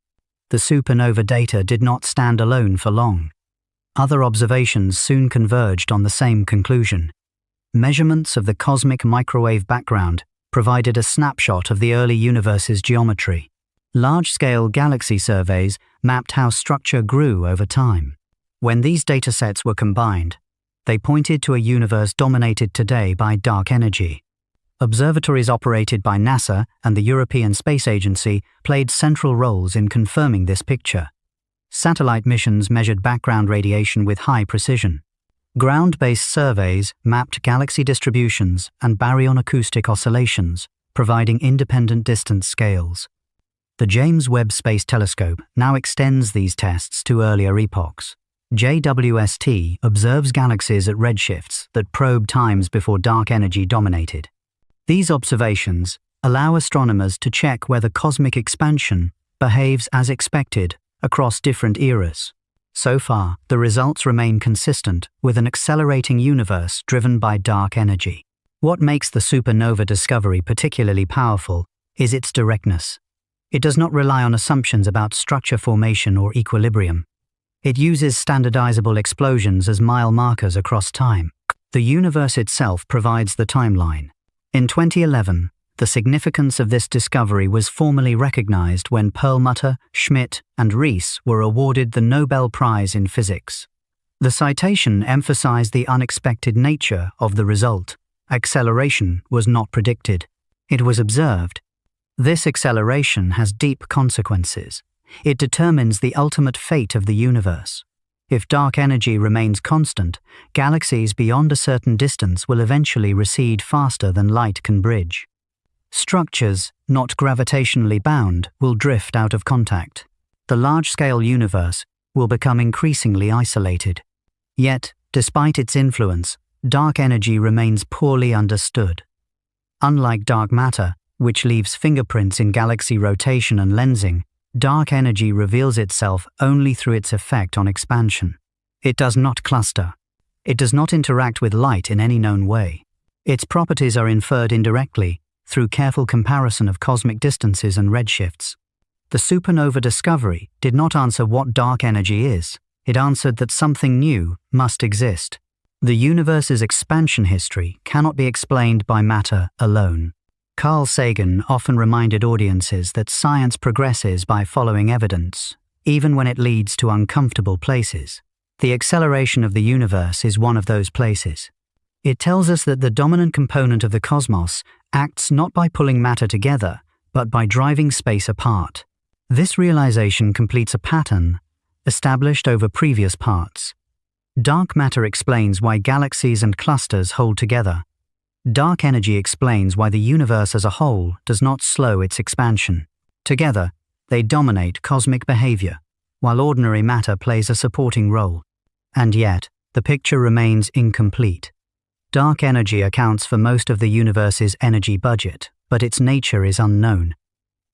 The supernova data did not stand alone for long. Other observations soon converged on the same conclusion. Measurements of the cosmic microwave background provided a snapshot of the early universe's geometry. Large-scale galaxy surveys mapped how structure grew over time. When these datasets were combined, they pointed to a universe dominated today by dark energy. Observatories operated by NASA and the European Space Agency played central roles in confirming this picture. Satellite missions measured background radiation with high precision. Ground-based surveys mapped galaxy distributions and baryon acoustic oscillations, providing independent distance scales. The James Webb Space Telescope now extends these tests to earlier epochs. JWST observes galaxies at redshifts that probe times before dark energy dominated. These observations allow astronomers to check whether cosmic expansion behaves as expected across different eras. So far, the results remain consistent with an accelerating universe driven by dark energy. What makes the supernova discovery particularly powerful is its directness. It does not rely on assumptions about structure formation or equilibrium. It uses standardizable explosions as mile markers across time. The universe itself provides the timeline. In 2011, the significance of this discovery was formally recognized when Perlmutter, Schmidt, and Rees were awarded the Nobel Prize in Physics. The citation emphasized the unexpected nature of the result. Acceleration was not predicted. It was observed. This acceleration has deep consequences. It determines the ultimate fate of the universe. If dark energy remains constant, galaxies beyond a certain distance will eventually recede faster than light can bridge. Structures, not gravitationally bound, will drift out of contact. The large-scale universe will become increasingly isolated. Yet, despite its influence, dark energy remains poorly understood. Unlike dark matter, which leaves fingerprints in galaxy rotation and lensing, dark energy reveals itself only through its effect on expansion. It does not cluster. It does not interact with light in any known way. Its properties are inferred indirectly through careful comparison of cosmic distances and redshifts. The supernova discovery did not answer what dark energy is. It answered that something new must exist. The universe's expansion history cannot be explained by matter alone. Carl Sagan often reminded audiences that science progresses by following evidence, even when it leads to uncomfortable places. The acceleration of the universe is one of those places. It tells us that the dominant component of the cosmos acts not by pulling matter together, but by driving space apart. This realization completes a pattern established over previous parts. Dark matter explains why galaxies and clusters hold together. Dark energy explains why the universe as a whole does not slow its expansion. Together, they dominate cosmic behavior, while ordinary matter plays a supporting role. And yet, the picture remains incomplete. Dark energy accounts for most of the universe's energy budget, but its nature is unknown.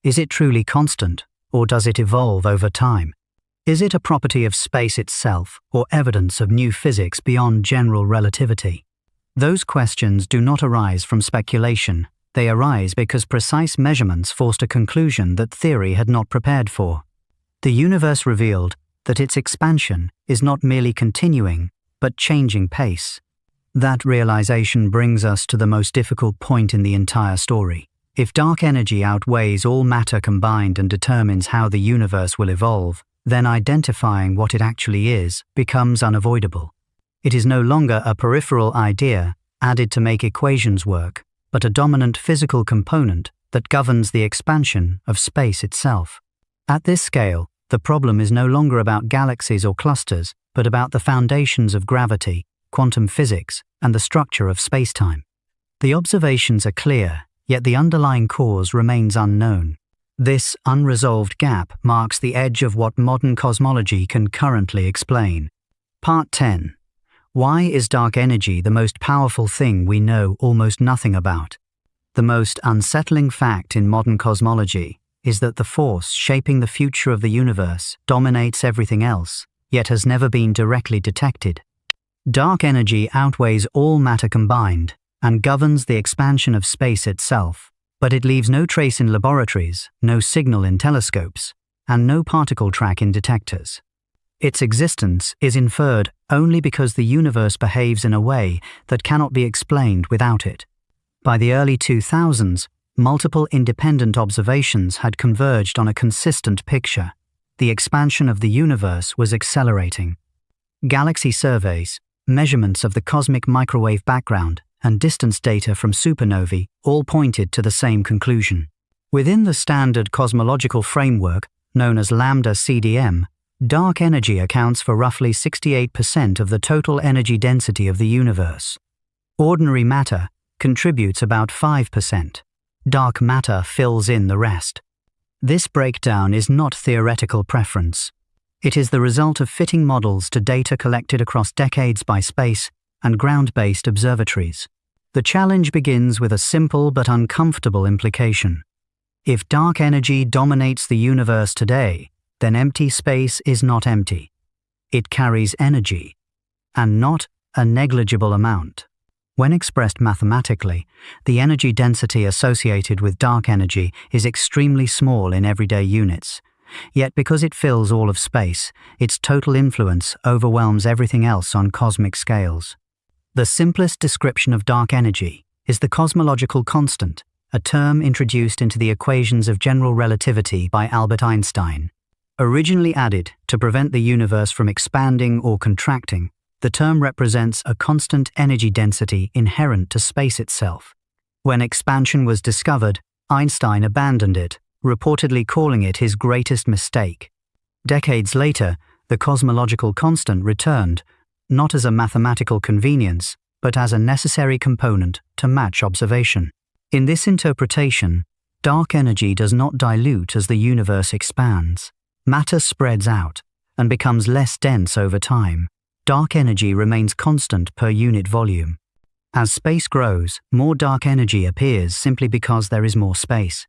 Is it truly constant, or does it evolve over time? Is it a property of space itself, or evidence of new physics beyond general relativity? Those questions do not arise from speculation. They arise because precise measurements forced a conclusion that theory had not prepared for. The universe revealed that its expansion is not merely continuing, but changing pace. That realization brings us to the most difficult point in the entire story. If dark energy outweighs all matter combined and determines how the universe will evolve, then identifying what it actually is becomes unavoidable. It is no longer a peripheral idea added to make equations work, but a dominant physical component that governs the expansion of space itself. At this scale, the problem is no longer about galaxies or clusters, but about the foundations of gravity, quantum physics, and the structure of spacetime. The observations are clear, yet the underlying cause remains unknown. This unresolved gap marks the edge of what modern cosmology can currently explain. Part 10. Why is dark energy the most powerful thing we know almost nothing about? The most unsettling fact in modern cosmology is that the force shaping the future of the universe dominates everything else, yet has never been directly detected. Dark energy outweighs all matter combined and governs the expansion of space itself, but it leaves no trace in laboratories, no signal in telescopes, and no particle track in detectors. Its existence is inferred only because the universe behaves in a way that cannot be explained without it. By the early 2000s, multiple independent observations had converged on a consistent picture. The expansion of the universe was accelerating. Galaxy surveys, measurements of the cosmic microwave background, and distance data from supernovae all pointed to the same conclusion. Within the standard cosmological framework, known as lambda CDM, dark energy accounts for roughly 68% of the total energy density of the universe. Ordinary matter contributes about 5%. Dark matter fills in the rest. This breakdown is not theoretical preference. It is the result of fitting models to data collected across decades by space and ground-based observatories. The challenge begins with a simple but uncomfortable implication. If dark energy dominates the universe today, then empty space is not empty. It carries energy, and not a negligible amount. When expressed mathematically, the energy density associated with dark energy is extremely small in everyday units. Yet because it fills all of space, its total influence overwhelms everything else on cosmic scales. The simplest description of dark energy is the cosmological constant, a term introduced into the equations of general relativity by Albert Einstein. Originally added to prevent the universe from expanding or contracting, the term represents a constant energy density inherent to space itself. When expansion was discovered, Einstein abandoned it, reportedly calling it his greatest mistake. Decades later, the cosmological constant returned, not as a mathematical convenience, but as a necessary component to match observation. In this interpretation, dark energy does not dilute as the universe expands. Matter spreads out and becomes less dense over time. Dark energy remains constant per unit volume. As space grows, more dark energy appears simply because there is more space.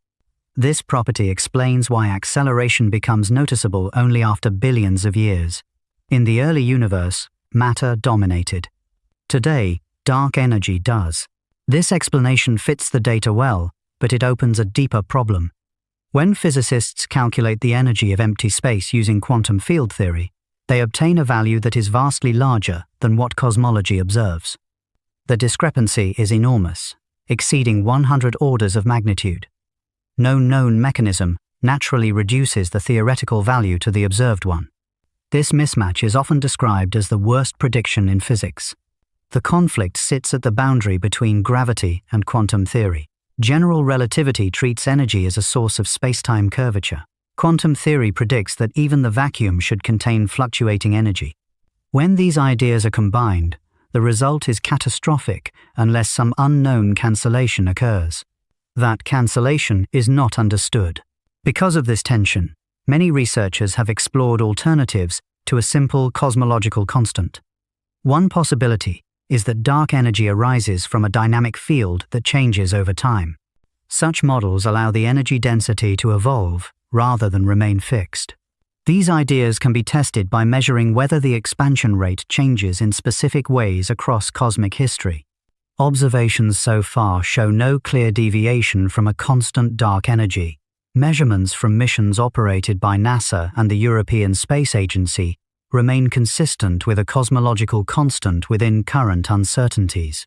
This property explains why acceleration becomes noticeable only after billions of years. In the early universe, matter dominated. Today, dark energy does. This explanation fits the data well, but it opens a deeper problem. When physicists calculate the energy of empty space using quantum field theory, they obtain a value that is vastly larger than what cosmology observes. The discrepancy is enormous, exceeding 100 orders of magnitude. No known mechanism naturally reduces the theoretical value to the observed one. This mismatch is often described as the worst prediction in physics. The conflict sits at the boundary between gravity and quantum theory. General relativity treats energy as a source of spacetime curvature. Quantum theory predicts that even the vacuum should contain fluctuating energy. When these ideas are combined, the result is catastrophic unless some unknown cancellation occurs. That cancellation is not understood. Because of this tension, many researchers have explored alternatives to a simple cosmological constant. One possibility is that dark energy arises from a dynamic field that changes over time. Such models allow the energy density to evolve rather than remain fixed. These ideas can be tested by measuring whether the expansion rate changes in specific ways across cosmic history. Observations so far show no clear deviation from a constant dark energy. Measurements from missions operated by NASA and the European Space Agency remain consistent with a cosmological constant within current uncertainties.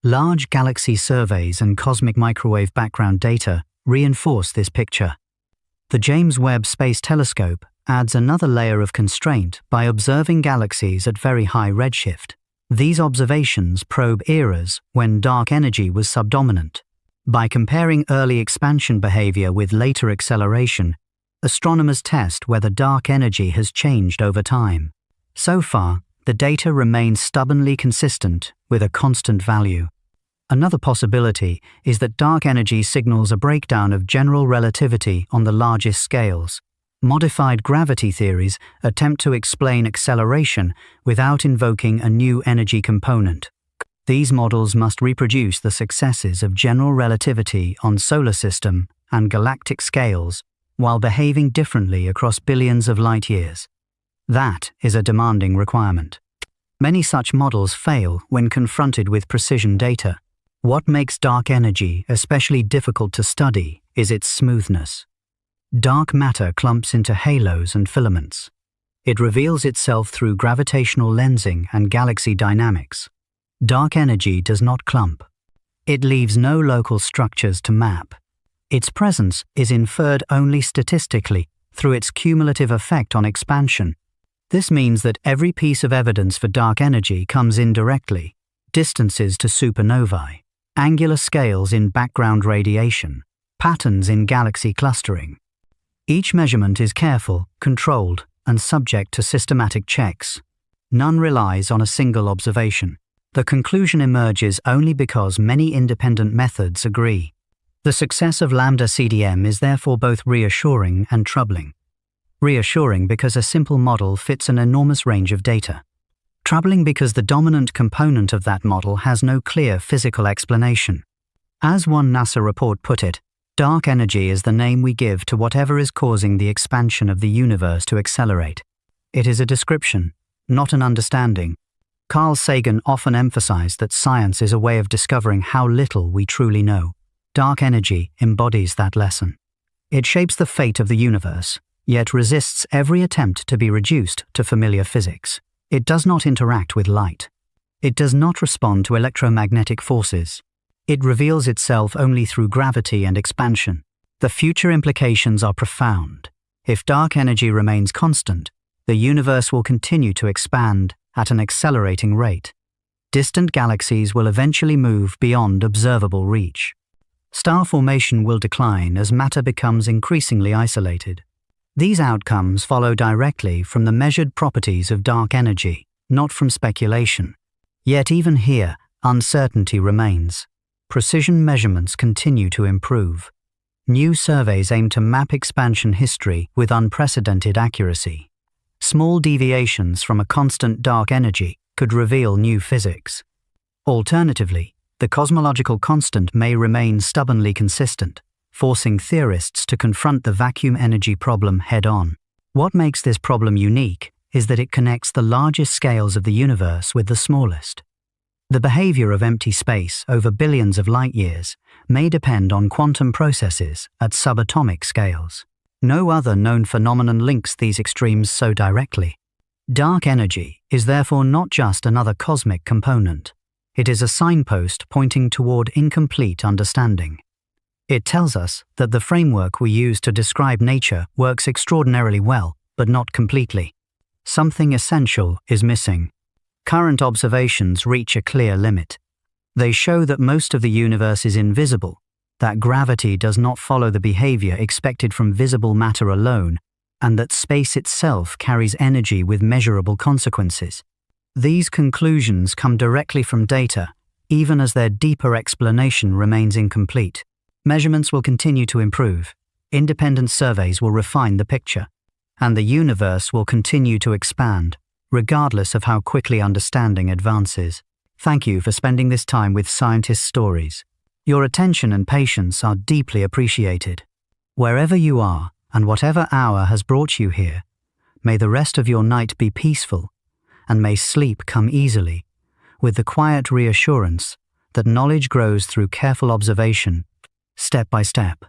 Large galaxy surveys and cosmic microwave background data reinforce this picture. The James Webb Space Telescope adds another layer of constraint by observing galaxies at very high redshift. These observations probe eras when dark energy was subdominant. By comparing early expansion behavior with later acceleration, astronomers test whether dark energy has changed over time. So far, the data remains stubbornly consistent with a constant value. Another possibility is that dark energy signals a breakdown of general relativity on the largest scales. Modified gravity theories attempt to explain acceleration without invoking a new energy component. These models must reproduce the successes of general relativity on solar system and galactic scales while behaving differently across billions of light years. That is a demanding requirement. Many such models fail when confronted with precision data. What makes dark energy especially difficult to study is its smoothness. Dark matter clumps into halos and filaments. It reveals itself through gravitational lensing and galaxy dynamics. Dark energy does not clump. It leaves no local structures to map. Its presence is inferred only statistically through its cumulative effect on expansion. This means that every piece of evidence for dark energy comes indirectly: distances to supernovae, angular scales in background radiation, patterns in galaxy clustering. Each measurement is careful, controlled, and subject to systematic checks. None relies on a single observation. The conclusion emerges only because many independent methods agree. The success of lambda CDM is therefore both reassuring and troubling. Reassuring because a simple model fits an enormous range of data. Troubling because the dominant component of that model has no clear physical explanation. As one NASA report put it, dark energy is the name we give to whatever is causing the expansion of the universe to accelerate. It is a description, not an understanding. Carl Sagan often emphasized that science is a way of discovering how little we truly know. Dark energy embodies that lesson. It shapes the fate of the universe, yet resists every attempt to be reduced to familiar physics. It does not interact with light. It does not respond to electromagnetic forces. It reveals itself only through gravity and expansion. The future implications are profound. If dark energy remains constant, the universe will continue to expand at an accelerating rate. Distant galaxies will eventually move beyond observable reach. Star formation will decline as matter becomes increasingly isolated. These outcomes follow directly from the measured properties of dark energy, not from speculation. Yet even here, uncertainty remains. Precision measurements continue to improve. New surveys aim to map expansion history with unprecedented accuracy. Small deviations from a constant dark energy could reveal new physics. Alternatively, the cosmological constant may remain stubbornly consistent, forcing theorists to confront the vacuum energy problem head-on. What makes this problem unique is that it connects the largest scales of the universe with the smallest. The behavior of empty space over billions of light-years may depend on quantum processes at subatomic scales. No other known phenomenon links these extremes so directly. Dark energy is therefore not just another cosmic component. It is a signpost pointing toward incomplete understanding. It tells us that the framework we use to describe nature works extraordinarily well, but not completely. Something essential is missing. Current observations reach a clear limit. They show that most of the universe is invisible, that gravity does not follow the behavior expected from visible matter alone, and that space itself carries energy with measurable consequences. These conclusions come directly from data, even as their deeper explanation remains incomplete. Measurements will continue to improve, independent surveys will refine the picture, and the universe will continue to expand, regardless of how quickly understanding advances. Thank you for spending this time with Scientist Stories. Your attention and patience are deeply appreciated. Wherever you are, and whatever hour has brought you here, may the rest of your night be peaceful, and may sleep come easily, with the quiet reassurance that knowledge grows through careful observation, step by step.